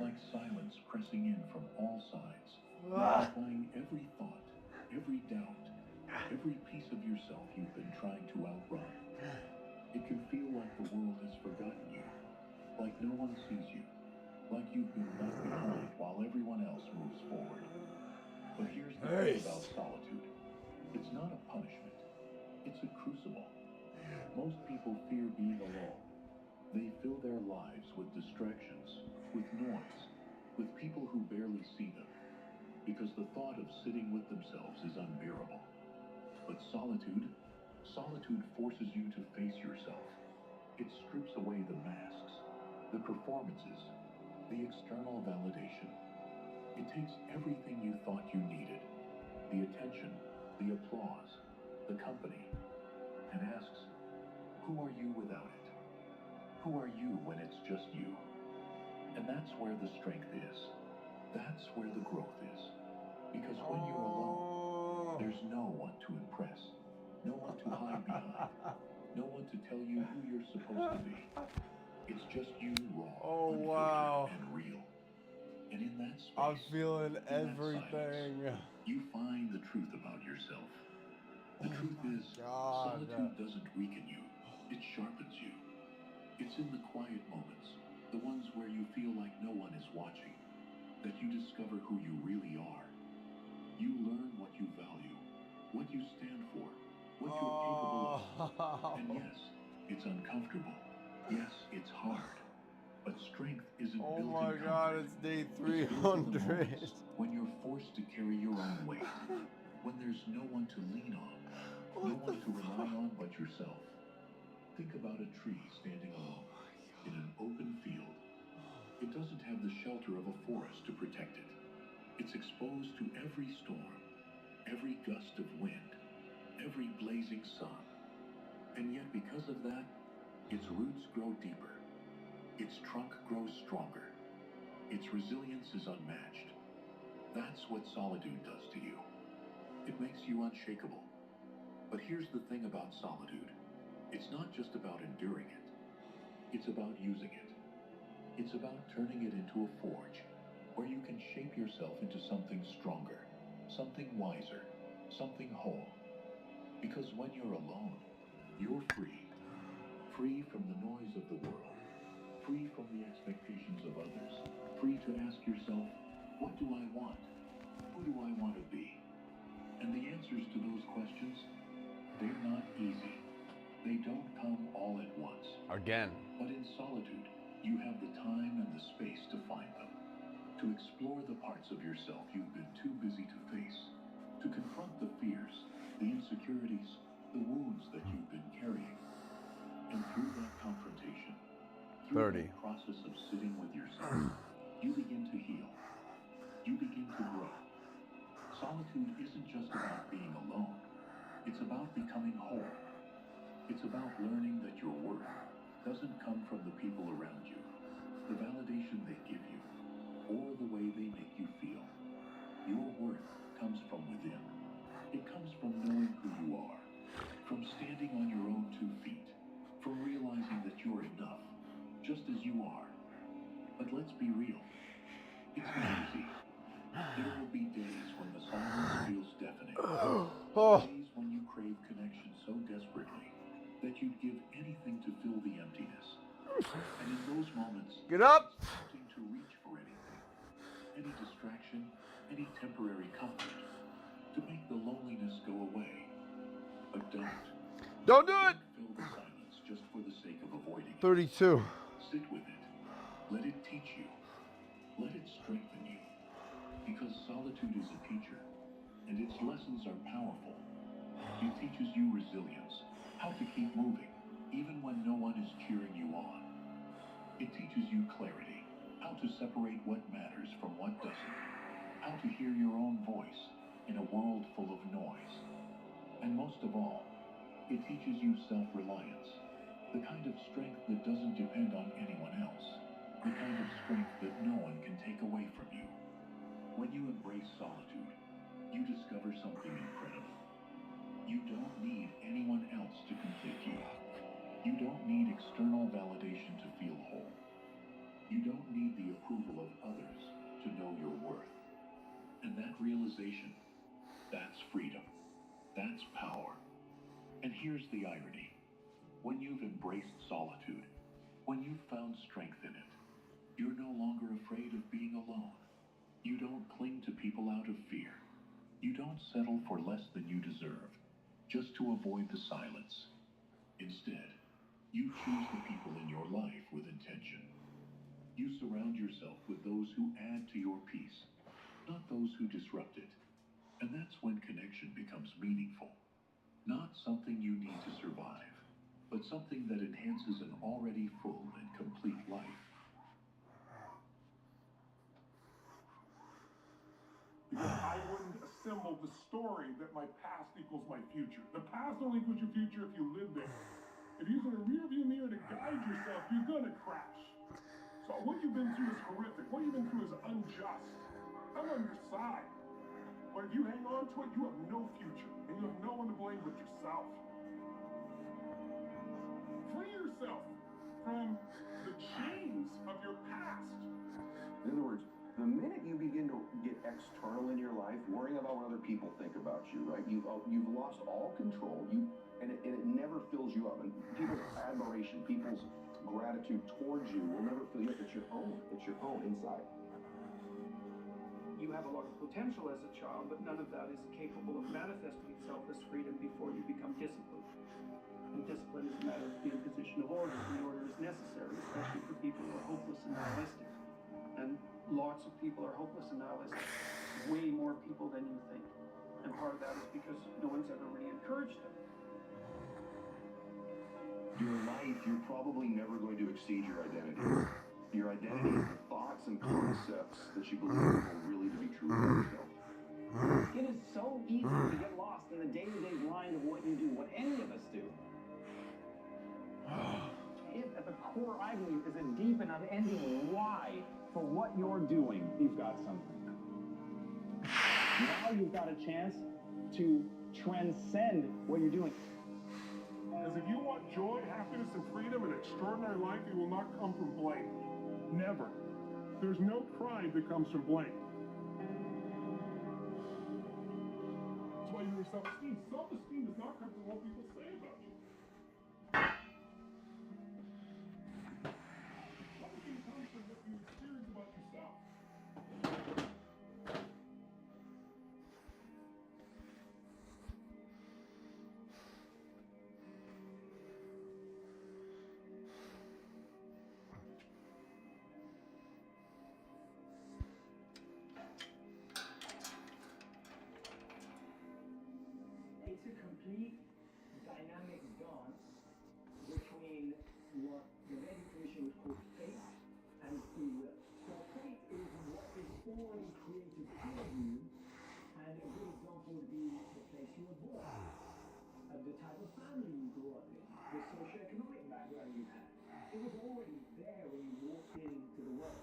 like silence pressing in from all sides, multiplying every thought, every doubt, every piece of yourself you've been trying to outrun. It can feel like the world has forgotten you, like no one one sees you, like you've been left behind while everyone else moves forward. But here's the thing about solitude. It's not a punishment. It's a crucible. Most people fear being alone. They fill their lives with distractions, with noise, with people who barely see them, because the thought of sitting with themselves is unbearable. But solitude forces you to face yourself. It strips away the masks, the performances, the external validation. It takes everything you thought you needed, the attention, the applause, the company, and asks, who are you without it? Who are you when it's just you? And that's where the strength is. That's where the growth is. Because when you're alone, there's no one to impress, no one to hide behind, no one to tell you who you're supposed to be. It's just you, raw, unfiltered, and real. And in that space, I'm feeling in that everything. silence, you find the truth about yourself. The truth is, solitude doesn't weaken you, it sharpens you. It's in the quiet moments, the ones where you feel like no one is watching, that you discover who you really are. You learn what you value, what you stand for, what you're capable of. And yes, it's uncomfortable. Yes, it's hard. But strength isn't built in comfort. Oh my God, it's day It's built in the 300. moments when you're forced to carry your own weight, when there's no one to lean on, no one to rely on but yourself. Think about a tree standing alone in an open field. It doesn't have the shelter of a forest to protect it. It's exposed to every storm, every gust of wind, every blazing sun. And yet because of that, its roots grow deeper. Its trunk grows stronger. Its resilience is unmatched. That's what solitude does to you. It makes you unshakable. But here's the thing about solitude. It's not just about enduring it. It's about using it. It's about turning it into a forge where you can shape yourself into something stronger, something wiser, something whole. Because when you're alone, you're free. Free from the noise of the world. Free from the expectations of others. Free to ask yourself, what do I want? Who do I want to be? And the answers to those questions, they're not easy. They don't come all at once. Again. But in solitude, you have the time and the space to find them. To explore the parts of yourself you've been too busy to face. To confront the fears, the insecurities, the wounds that you've been carrying. And through that confrontation, through that process of sitting with yourself, you begin to heal. You begin to grow. Solitude isn't just about being alone. It's about becoming whole. It's about learning that your worth doesn't come from the people around you, the validation they give you, or the way they make you feel. Your worth comes from within. It comes from knowing who you are, from standing on your own 2 feet, from realizing that you're enough, just as you are. But let's be real. It's not easy. There will be days when the silence feels deafening. Days when you crave connection so desperately that you'd give anything to fill the emptiness. And in those moments, Get up! it's tempting to reach for anything. Any distraction, any temporary comfort, to make the loneliness go away. But don't. Don't do it! Fill the silence just for the sake of avoiding it. 32. Sit with it. Let it teach you. Let it strengthen you. Because solitude is a teacher, and its lessons are powerful. It teaches you resilience, how to keep moving, even when no one is cheering you on. It teaches you clarity, how to separate what matters from what doesn't, how to hear your own voice in a world full of noise. And most of all, it teaches you self-reliance, the kind of strength that doesn't depend on anyone else, the kind of strength that no one can take away from you. When you embrace solitude, you discover something incredible. You don't need anyone else to complete you. You don't need external validation to feel whole. You don't need the approval of others to know your worth. And that realization, that's freedom. That's power. And here's the irony. When you've embraced solitude, when you've found strength in it, You're no longer afraid of being alone. You don't cling to people out of fear. You don't settle for less than you deserve, just to avoid the silence. Instead, you choose the people in your life with intention. You surround yourself with those who add to your peace, not those who disrupt it. And that's when connection becomes meaningful. Not something you need to survive, but something that enhances an already full and complete life. Because I wouldn't assemble the story that my past equals my future. The past only equals your future if you live there. If you're using a rearview mirror to guide yourself, you're gonna crash. So what you've been through is horrific. What you've been through is unjust. I'm on your side. But if you hang on to it, you have no future. And you have no one to blame but yourself. Free yourself from the chains of your past. In other words, the minute you begin to get external in your life, worrying about what other people think about you, right? You've lost all control. And it never fills you up. And people's admiration, people's gratitude towards you will never fill you up. It's your own. It's your own inside. You have a lot of potential as a child, but none of that is capable of manifesting itself as freedom before you become disciplined. And discipline is a matter of being a position of order. The order is necessary, especially for people who are hopeless and nihilistic. And lots of people are hopeless and nihilistic. Way more people than you think. And part of that is because no one's ever really encouraged them. Your life, you're probably never going to exceed your identity. Your identity is the thoughts and concepts that you believe are really to be true about yourself. It is so easy to get lost in the day-to-day grind of what you do, what any of us do. If at the core, I believe, is a deep and unending why for what you're doing, you've got something. Now you've got a chance to transcend what you're doing. Because if you want joy, happiness, and freedom, an extraordinary life, it will not come from blame. Never. There's no crime that comes from blame. That's why you need self-esteem. Self-esteem does not come from what people say about you. Self-esteem comes from what you experience about yourself. It's a complete dynamic dance between what the Vedic tradition would call fate and free will. So fate is what is already created for you, and a good example would be the place you were born, the type of family you grew up in, the socioeconomic background you had. It was already there when you walked into the world.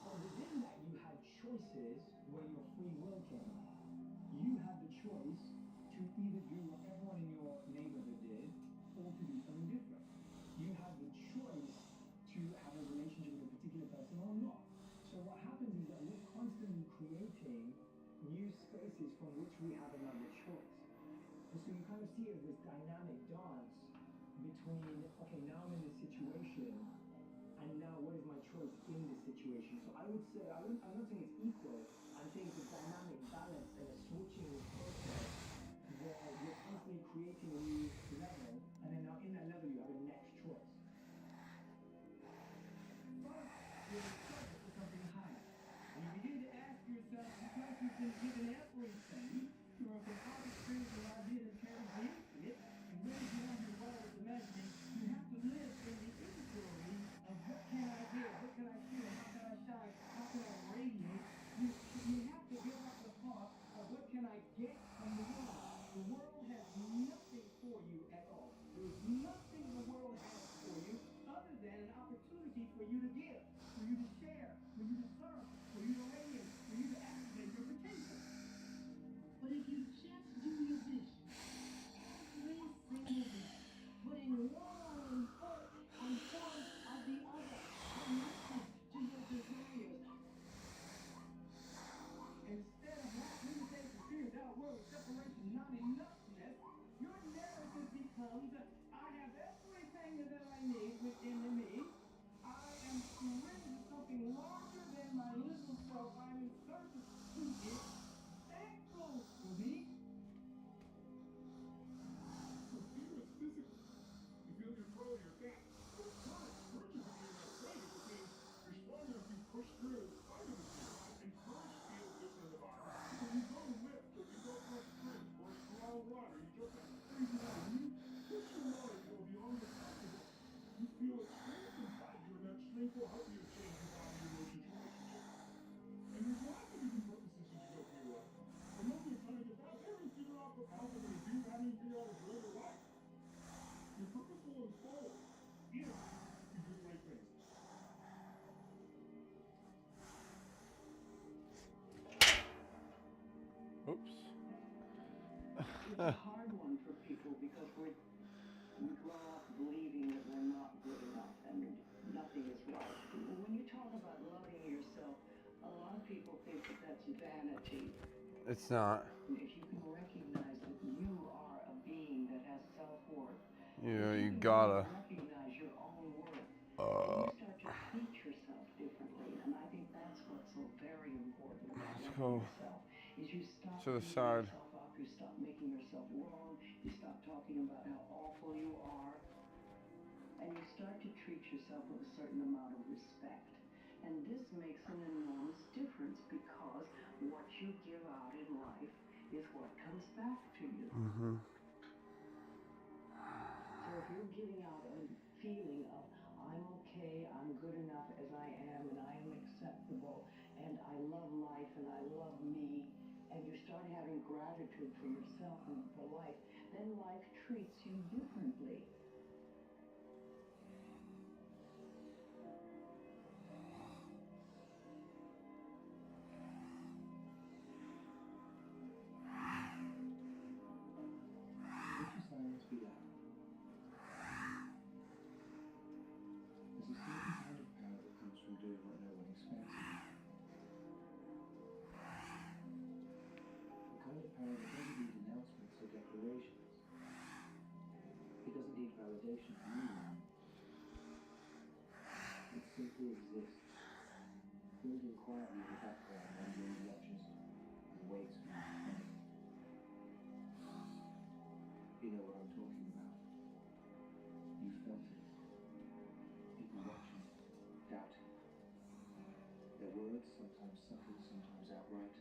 But within that, you had choices where your free will came in. You had the choice to either do what everyone in your neighborhood did or to do something different. You have the choice to have a relationship with a particular person or not. So what happens is that we're constantly creating new spaces from which we have another choice. And so you kind of see it as this dynamic dance between, okay, now I'm in this situation, and now what is my choice in this situation? So I would say, I'm not saying it's equal, I'm saying it's a dynamic balance and a switching process where you're constantly creating a new level, and then now in that level you have a next choice. But you're excited for something higher. And you begin to ask yourself, because you've been given everything, you're okay, all the experience that I did and carried me into it, and really beyond your wildest imagining, you have to live in the inquiry of what can I give, what can I feel, how can I shine, how can I radiate. You have to give up the thought of what can I get from the world. The world has nothing for will help you change your body, your emotions, your relationships. And there's lots of different purposes you can go through your life. And maybe you're trying to get better. Haven't even figured out what the hell you're going to do. Haven't even figured out if you're in your life. Your purpose will unfold if you do the right things. Oops. It's a hard one for people because we grow up believing that we're not good enough and nothing is right. When you talk about loving yourself, a lot of people think that that's vanity. It's not. If you can recognize that you are a being that has self-worth, Yeah, if you can gotta. recognize your own worth, and you start to treat yourself differently, and I think that's what's so very important about Let's loving go yourself, is you stop to the beating side. yourself up, you stop making yourself wrong, you stop talking about how awful you are, and you start to treat yourself with a certain amount of respect. And this makes an enormous difference because what you give out in life is what comes back to you. Mm-hmm. So if you're giving out a feeling of, I'm okay, I'm good enough as I am, and I am acceptable, and I love life, and I love me, and you start having gratitude for yourself and for life, then life treats you differently. Let your silence be loud. There's a certain kind of power that comes from doing what no one expects of you. The kind of power that doesn't need announcements or declarations. It doesn't need validation from anyone. It simply exists, building quietly in the background while no one watches and waits for you to play. You know what I'm talking about. You felt it. People watching, doubting. Their words, sometimes subtle, sometimes outright,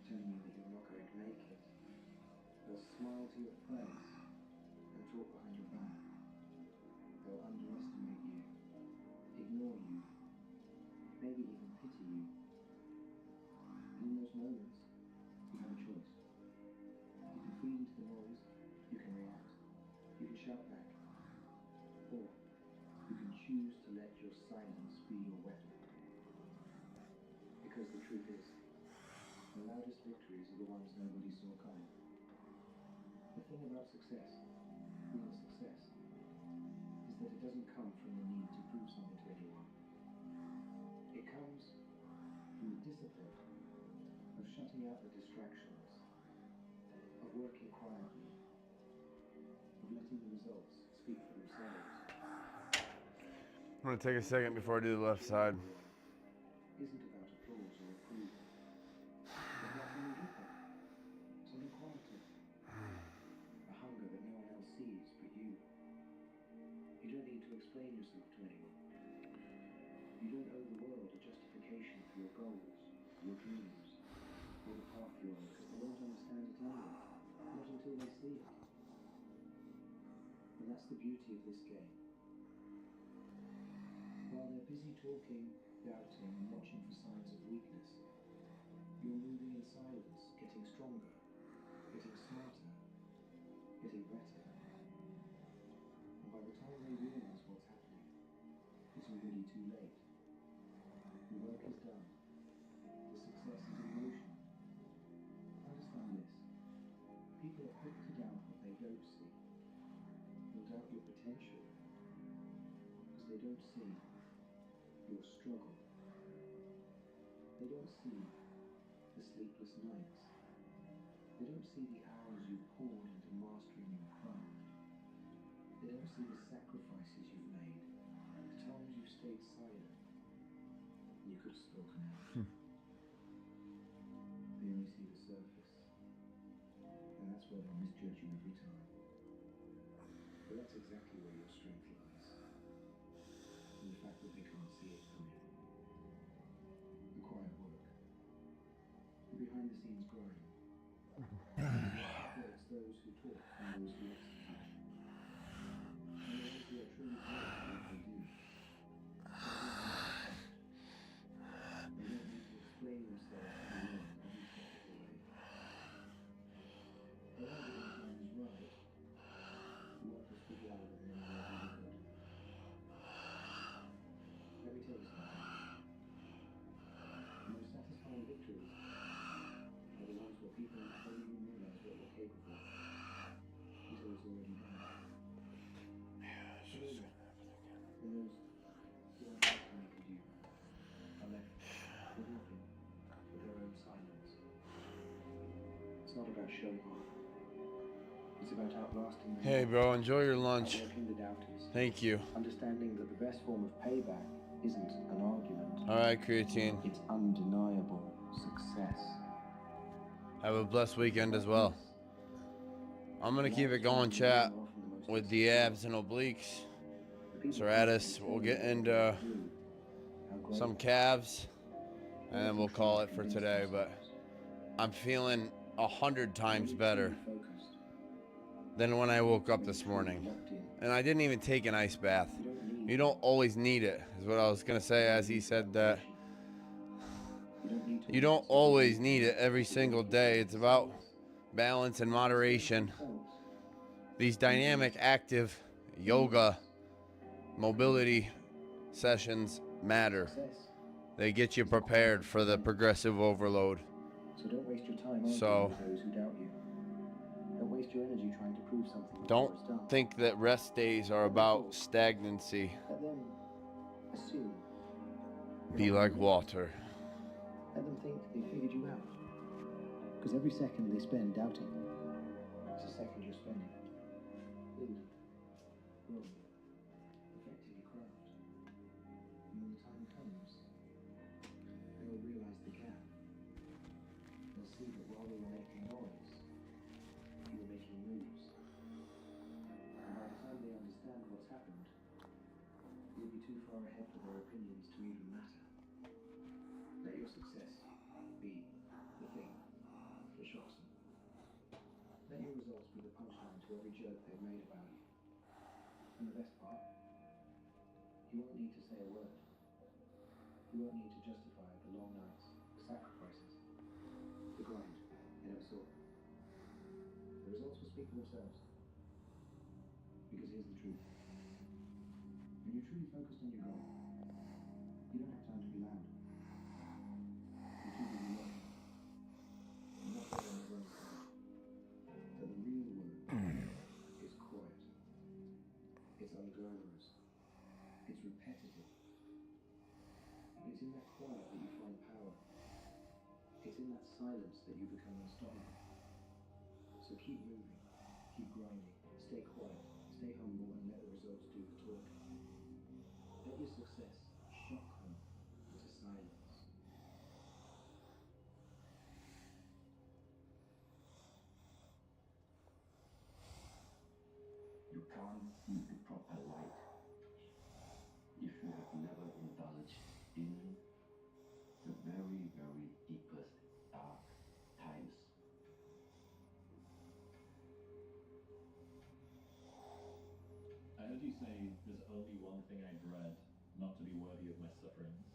telling you that you're not going to make it. They'll smile to your face and talk behind your back. They'll underestimate you, ignore you, maybe even pity you. And in those moments, you have a choice. You can feed into the noise, you can react, you can shout back, or you can choose to let your silence be your weapon. Because the truth is, the loudest victories are the ones nobody saw coming. The thing about success, real success, is that it doesn't come from the need to prove something to anyone. It comes from the discipline of shutting out the distractions, of working quietly, of letting the results speak for themselves. I'm gonna take a second before I do the left side. Isn't about applause or approval. It's about something different, something quieter, a hunger that no one else sees but you. You don't need to explain yourself to anyone. You don't owe the world a justification for your goals, your dreams, or the path you're on, because they won't understand it anyway, not until they see it. And that's the beauty of this game. While they're busy talking, doubting, and watching for signs of weakness, you're moving in silence, getting stronger, getting smarter, getting better. And by the time they realize what's happening, it's already too late. The work is done. The success is in motion. Understand this. People are quick to doubt what they don't see. They'll doubt your potential because they don't see your struggle. They don't see the sleepless nights. They don't see the hours you've poured into mastering your craft. They don't see the sacrifices you've made, the times you've stayed silent. You could have spoken out. They only see the surface. And that's where they'll misjudge you every time. But that's exactly where your strength lies. In the fact that they can't see it coming. The quiet work. The behind the scenes grind. Separates those who talk from those who execute. And those who are truly great at what they do. about showing off. It's about outlasting the Hey, bro, enjoy your lunch. outworking the doubters. Thank you. Understanding that the best form of payback isn't an argument. All right, creatine. It's undeniable success. Have a blessed weekend as well. I'm going to keep it going, chat, with the abs and obliques. Serratus. We'll get into some calves, and then we'll call it for today. But I'm feeling 100 times better than when I woke up this morning. And I didn't even take an ice bath. You don't always need it, is what I was going to say, as he said that. You don't always need it every single day. It's about balance and moderation. These dynamic, active yoga, mobility sessions matter. They get you prepared for the progressive overload. So don't waste your time arguing with those who doubt you. Don't waste your energy trying to prove something. Don't think that rest days are about stagnancy. Let them assume. Be like water. Let them think they figured you out. Because every second they spend doubting is a second you're spending building, growing, perfecting your craft. And when the time comes, they'll realize the gap. They'll see that while they were making noise, you were making moves. And by the time they understand what's happened, you'll be too far ahead for their opinions to even matter. Let your success be the thing that shocks them. Let your results be the punchline to every joke they've made about you. And the best part, you won't need to say a word. You won't need to justify the long nights, the sacrifices, the grind you never saw. The results will speak for themselves. Because here's the truth. When you're truly focused on your goal, you don't have time to be loud. You're too busy working. And that's what they'll never understand. That the real work is quiet. It's unglamorous. It's repetitive. It's in that quiet that you find power. It's in that silence that you become unstoppable. So keep moving, keep grinding, stay quiet, stay humble, and let the results do the talk. Let your success shock them into silence. You can't see the proper light if you have never indulged in the very, very deepest dark times. I heard you say there's only one thing I dread, not to be worthy of my sufferings.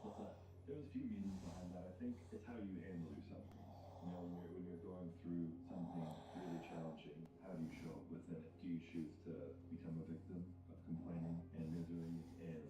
What's that? There's a few meanings behind that. I think it's how you handle your sufferings. You know, when you're going through something really challenging, how do you show up within it? Do you choose to become a victim of complaining and misery and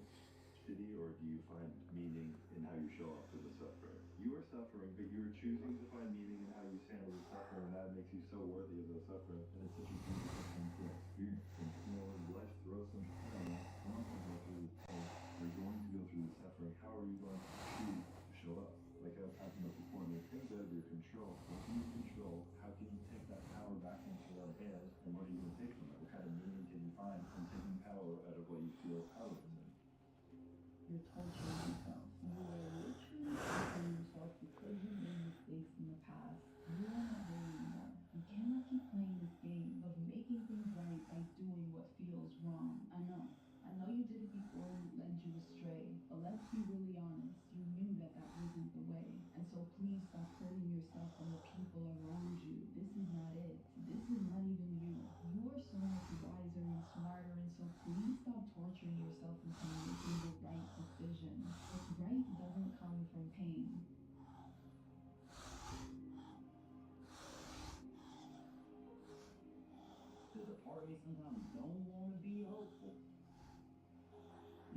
pity, or do you find meaning in how you show up to the suffering? You are suffering, but you're choosing to find meaning in how you handle the suffering, and that makes you so worthy of the suffering. And it's such a beautiful thing to experience. And, you know, when life throws some, I don't know, someone can go through this pain, you're going to go through the suffering. How are you going to choose to show up? Like I was talking about before, there's things out of your control. What can you control? How can you take that power back into your own hands? And what are you going to take from it? What kind of meaning can you find from taking power out of what you feel powerless in? You're torturing yourself. You are literally torturing yourself because you made mistakes in the past. You're not there anymore. You cannot keep playing this game of making things right by doing what feels wrong. I know you did it before and it led you astray. But let's be really honest. You knew that that wasn't the way. And so please stop hurting yourself and the people around you. This is not it. This is not even you. You are so much wiser and smarter, and so please stop torturing yourself into making the right decision. What's right doesn't come from pain. There's a part of me sometimes don't want to be hopeful.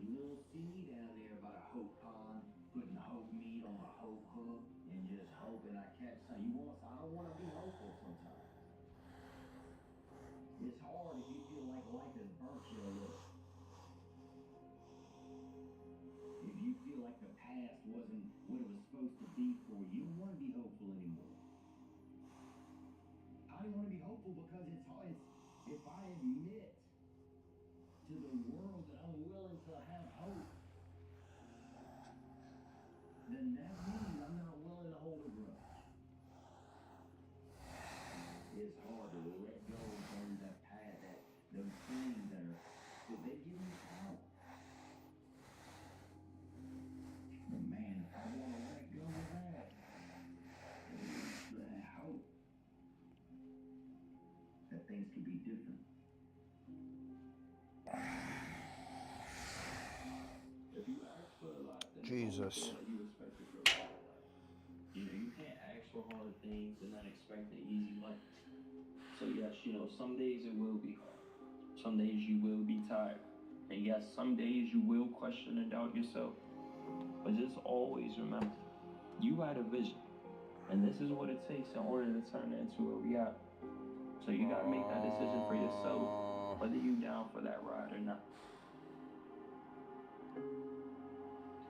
You little see me down there by the hope pond, putting hope meat on a hope hook and just hoping I catch something. I don't want to be hopeful sometimes. It's hard if you feel like life has burnt you a little. If you feel like the past wasn't what it was supposed to be for you, you don't want to be hopeful anymore. I want to be hopeful because it's if I admit to the world that I'm willing to have hope, then that means I'm not willing to hold a grudge. It's hard to let go of that past, those things that they give me power. But man, if I want to let go of that, I hope that things could be different. If you ask for a lot, then Jesus. you expect to grow. You know, you can't ask for hard things and then expect an easy life. So yes, you know, some days it will be hard. Some days you will be tired. And yes, some days you will question and doubt yourself. But just always remember, you had a vision. And this is what it takes in order to turn it into a reality. So you gotta make that decision for yourself, whether you down for that ride or not.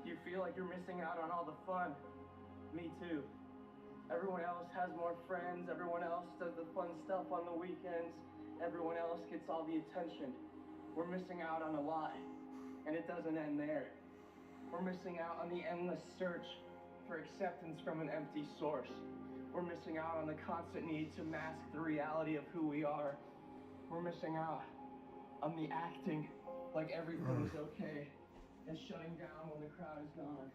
You feel like you're missing out on all the fun. Me too. Everyone else has more friends, everyone else does the fun stuff on the weekends, everyone else gets all the attention. We're missing out on a lot, and it doesn't end there. We're missing out on the endless search for acceptance from an empty source. We're missing out on the constant need to mask the reality of who we are. We're missing out on the acting like everything is okay and shutting down when the crowd is gone.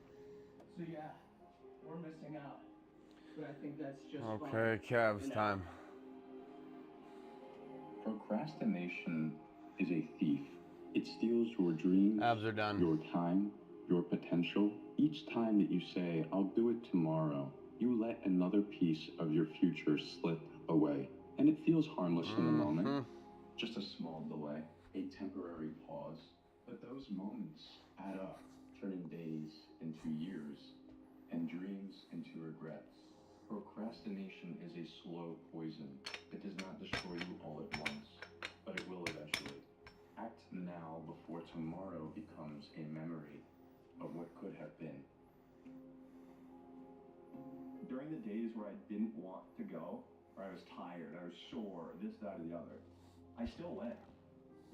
So yeah, we're missing out. But I think that's just Okay, calves time. Procrastination is a thief. It steals your dreams, Abs are done. Your time, your potential. Each time that you say, I'll do it tomorrow, you let another piece of your future slip away. And it feels harmless in the moment. Just a small delay, a temporary pause. But those moments add up, turning days into years and dreams into regrets. Procrastination is a slow poison. It does not destroy you all at once, but it will eventually. Act now before tomorrow becomes a memory of what could have been. During the days where I didn't want to go, or I was tired, I was sore, this, that, or the other, I still went.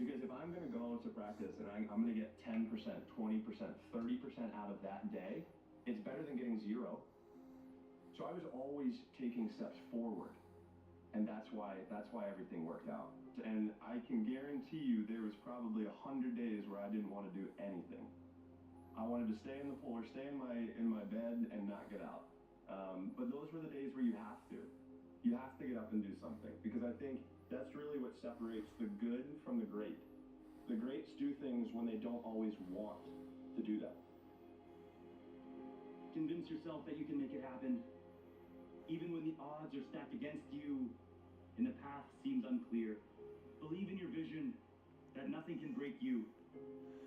Because if I'm going to go to practice and I'm going to get 10%, 20%, 30% out of that day, it's better than getting zero. So I was always taking steps forward. And that's why everything worked out. And I can guarantee you there was probably 100 days where I didn't want to do anything. I wanted to stay in the pool or stay in my bed and not get out. But those were the days where you have to. You have to get up and do something. Because I think that's really what separates the good from the great. The greats do things when they don't always want to do that. Convince yourself that you can make it happen. Even when the odds are stacked against you and the path seems unclear. Believe in your vision that nothing can break you,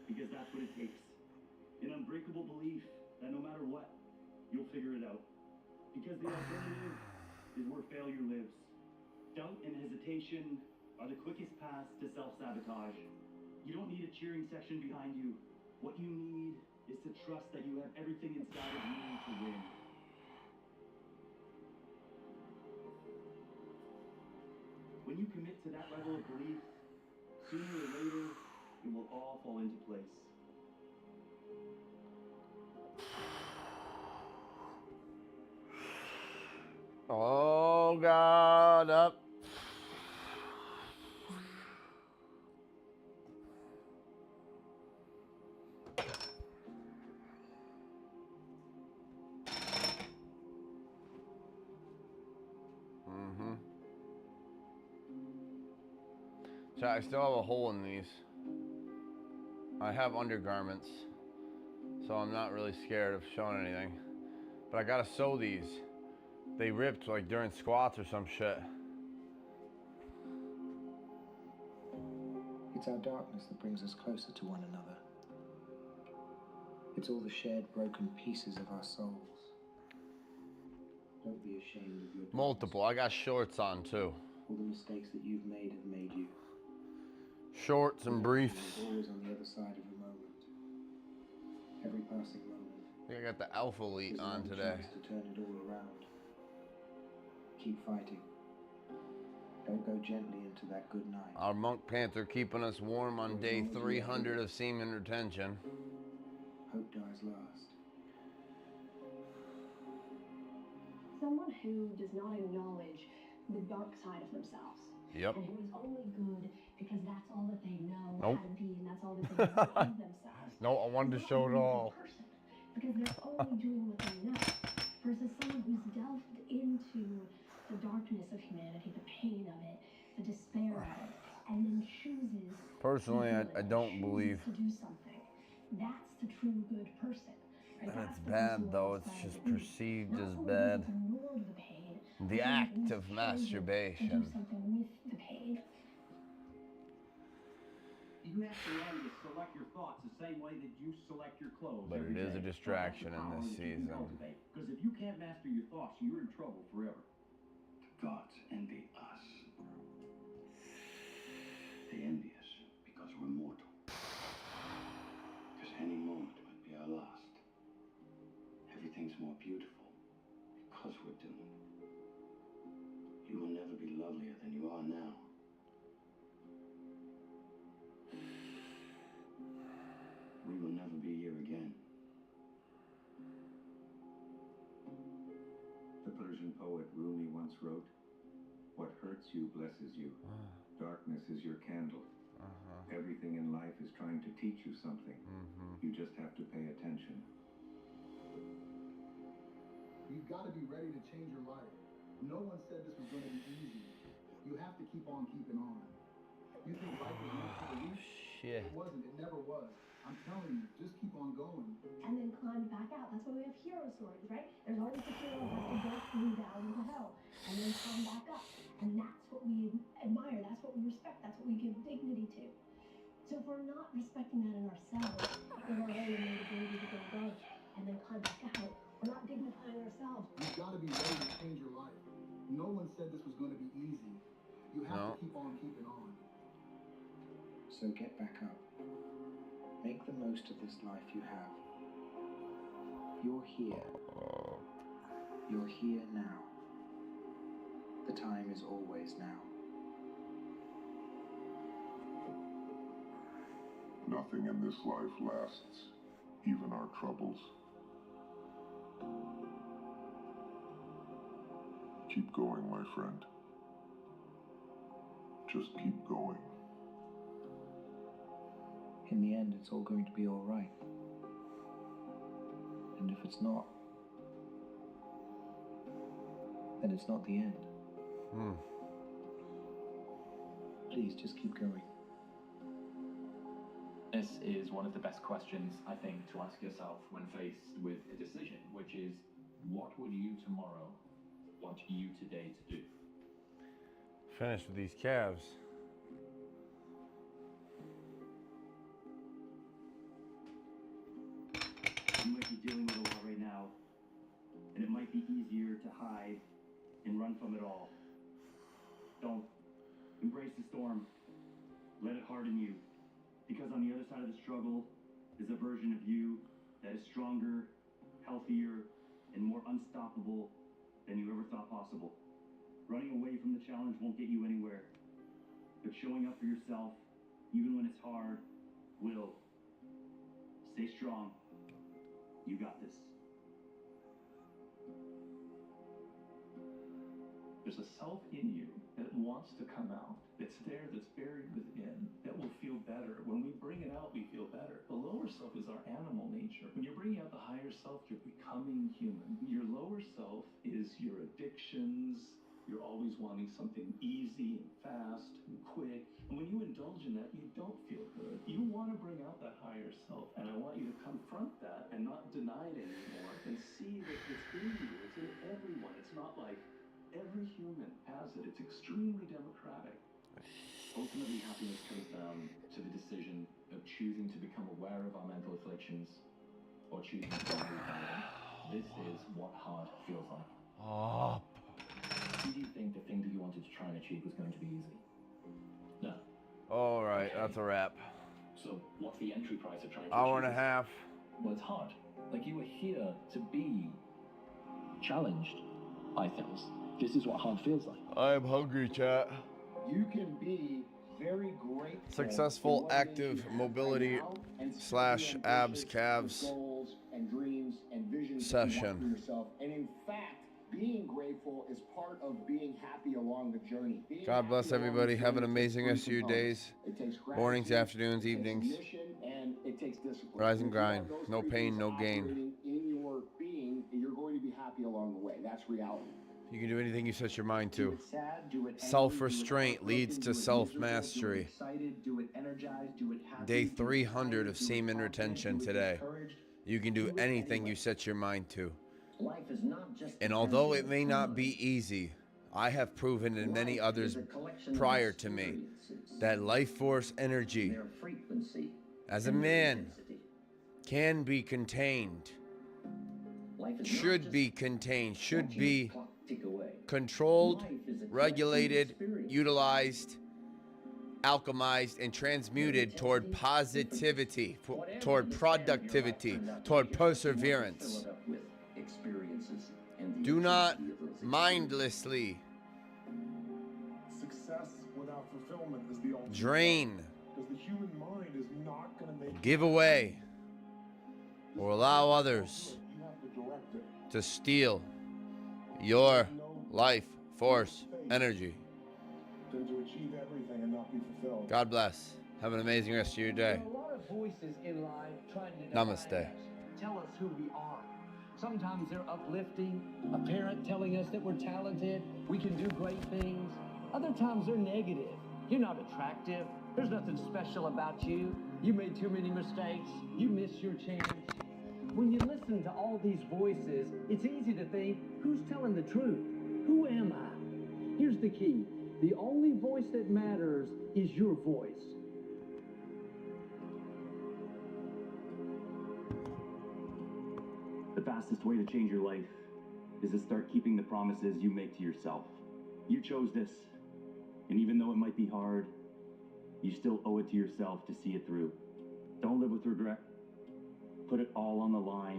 because that's what it takes. An unbreakable belief that no matter what, you'll figure it out. Because the alternative is where failure lives. Doubt and hesitation are the quickest paths to self-sabotage. You don't need a cheering section behind you. What you need is to trust that you have everything inside of you to win. When you commit to that level of belief, sooner or later, it will all fall into place. Oh, God, up. So I still have a hole in these. I have undergarments, so I'm not really scared of showing anything. But I gotta sew these. They ripped like during squats or some shit. It's our darkness that brings us closer to one another. It's all the shared broken pieces of our souls. Don't be ashamed of your darkness. Multiple. I got shorts on too. All the mistakes that you've made have made you. Shorts and briefs. You're always on the other side of a moment. Every passing moment. I think I got the Alpha Elite on today. To turn it all around. Keep fighting. Don't go gently into that good night. Our monk panther keeping us warm on day 300 of semen retention. Hope dies last. Someone who does not acknowledge the dark side of themselves. Yep. And who is only good because that's all that they know Nope. how to be, and that's all that they know of themselves. No, I wanted to show it all. Because they're only doing what they know. Versus someone who's delved into the darkness of humanity, the pain of it, the despair of it, and then chooses. Personally, I don't believe. To do something. That's the true good person. Right? And it's bad though, it's just perceived as bad. The act of masturbation. Do something with the pain. You have to learn to select your thoughts the same way that you select your clothes. But it is a distraction in this season. Because if you can't master your thoughts, you're in trouble forever. The gods envy us. They envy us because we're mortal. Because any moment might be our last. Everything's more beautiful because we're doomed. You will never be lovelier than you are now. We will never be here again. The Persian poet Rumi once wrote, "What hurts you blesses you. Darkness is your candle. Everything in life is trying to teach you something. You just have to pay attention." You've got to be ready to change your life. No one said this was going to be easy. You have to keep on keeping on. You think life is meant for the weak? Shit. It wasn't. It never was. I'm telling you, just keep on going. And then climb back out. That's why we have hero stories, right? There's always the hero who has to go through down into hell and then climb back up. And that's what we admire. That's what we respect. That's what we give dignity to. So if we're not respecting that in ourselves, in our own innate ability to go and then climb back out, we're not dignifying ourselves. You've got to be ready to change your life. No one said this was going to be easy. You have to keep on keeping on. So get back up. Make the most of this life you have. You're here. You're here now. The time is always now. Nothing in this life lasts, even our troubles. Keep going, my friend. Just keep going. In the end, it's all going to be all right. And if it's not, then it's not the end. Please, just keep going. This is one of the best questions, I think, to ask yourself when faced with a decision, which is, what would you tomorrow want you today to do? Finish with these calves. You might be dealing with a lot right now, and it might be easier to hide and run from it all. Don't. Embrace the storm. Let it harden you. Because on the other side of the struggle is a version of you that is stronger, healthier, and more unstoppable than you ever thought possible. Running away from the challenge won't get you anywhere. But showing up for yourself, even when it's hard, will. Stay strong. You got this. There's a self in you that wants to come out, that's there, that's buried within, that will feel better. When we bring it out, we feel better. The lower self is our animal nature. When you're bringing out the higher self, you're becoming human. Your lower self is your addictions. You're always wanting something easy and fast and quick. And when you indulge in that, you don't feel good. You want to bring out that higher self. And I want you to confront that and not deny it anymore and see that it's in you. It's in everyone. It's not like every human has it. It's extremely democratic. Ultimately, happiness comes down to the decision of choosing to become aware of our mental afflictions or choosing to remove them. This is what hard feels like. Did you think the thing that you wanted to try and achieve was going to be easy? No. All right, that's a wrap. So what's the entry price of trying to Hour achieve and a half. Well, it's hard. Like, you were here to be challenged by things. This is what hard feels like. I'm hungry, chat. You can be very grateful. Successful for what it is active you have mobility right now and still be / abs ambitious calves with goals and dreams and visions that you want session. for yourself. And in fact, being grateful is part of being happy along the journey. Being God bless happy along everybody. the Have an journey amazing takes rest of three your components. days. It takes Mornings, gratitude, afternoons, it takes evenings. mission, and it takes discipline. Rise And and if you have grind. those No three pain, things no gain. operating in your being, you're going to be happy along the way. That's reality. You can do anything you set your mind Do to. it sad, do it angry, Self-restraint do it leads to heartbroken, do it miserable, self-mastery. Do it excited, do it energized, do it happy. Day do it 300 tired, of do it semen confident, retention do it today. discouraged. You can do Do it anything anyway. you set your mind to. Life is not just And the although passing it may of not time. be easy, I have proven and many Life others is a collection of prior to me experiences, that life force energy their frequency, as a and their man intensity. can be contained, Life is should not be just contained, should watching be the clock tick away. controlled, Life is a collection of regulated, experiences. utilized, alchemized, and transmuted toward positivity, toward productivity, toward perseverance. Fill it up with experiences and the Do not intensity of those mindlessly Success without fulfillment is the ultimate. drain, Because the human mind is not going to make give away, or allow others you have to direct it. to steal your life force energy. Than to achieve everything and not be fulfilled. God bless. Have an amazing rest of your day. There are a lot of voices in life trying to Namaste. define us, tell us who we are. Sometimes they're uplifting, a parent telling us that we're talented, we can do great things. Other times they're negative. You're not attractive. There's nothing special about you. You made too many mistakes. You missed your chance. When you listen to all these voices, it's easy to think, who's telling the truth? Who am I? Here's the key. The only voice that matters is your voice. The fastest way to change your life is to start keeping the promises you make to yourself. You chose this, and even though it might be hard, you still owe it to yourself to see it through. Don't live with regret. Put it all on the line.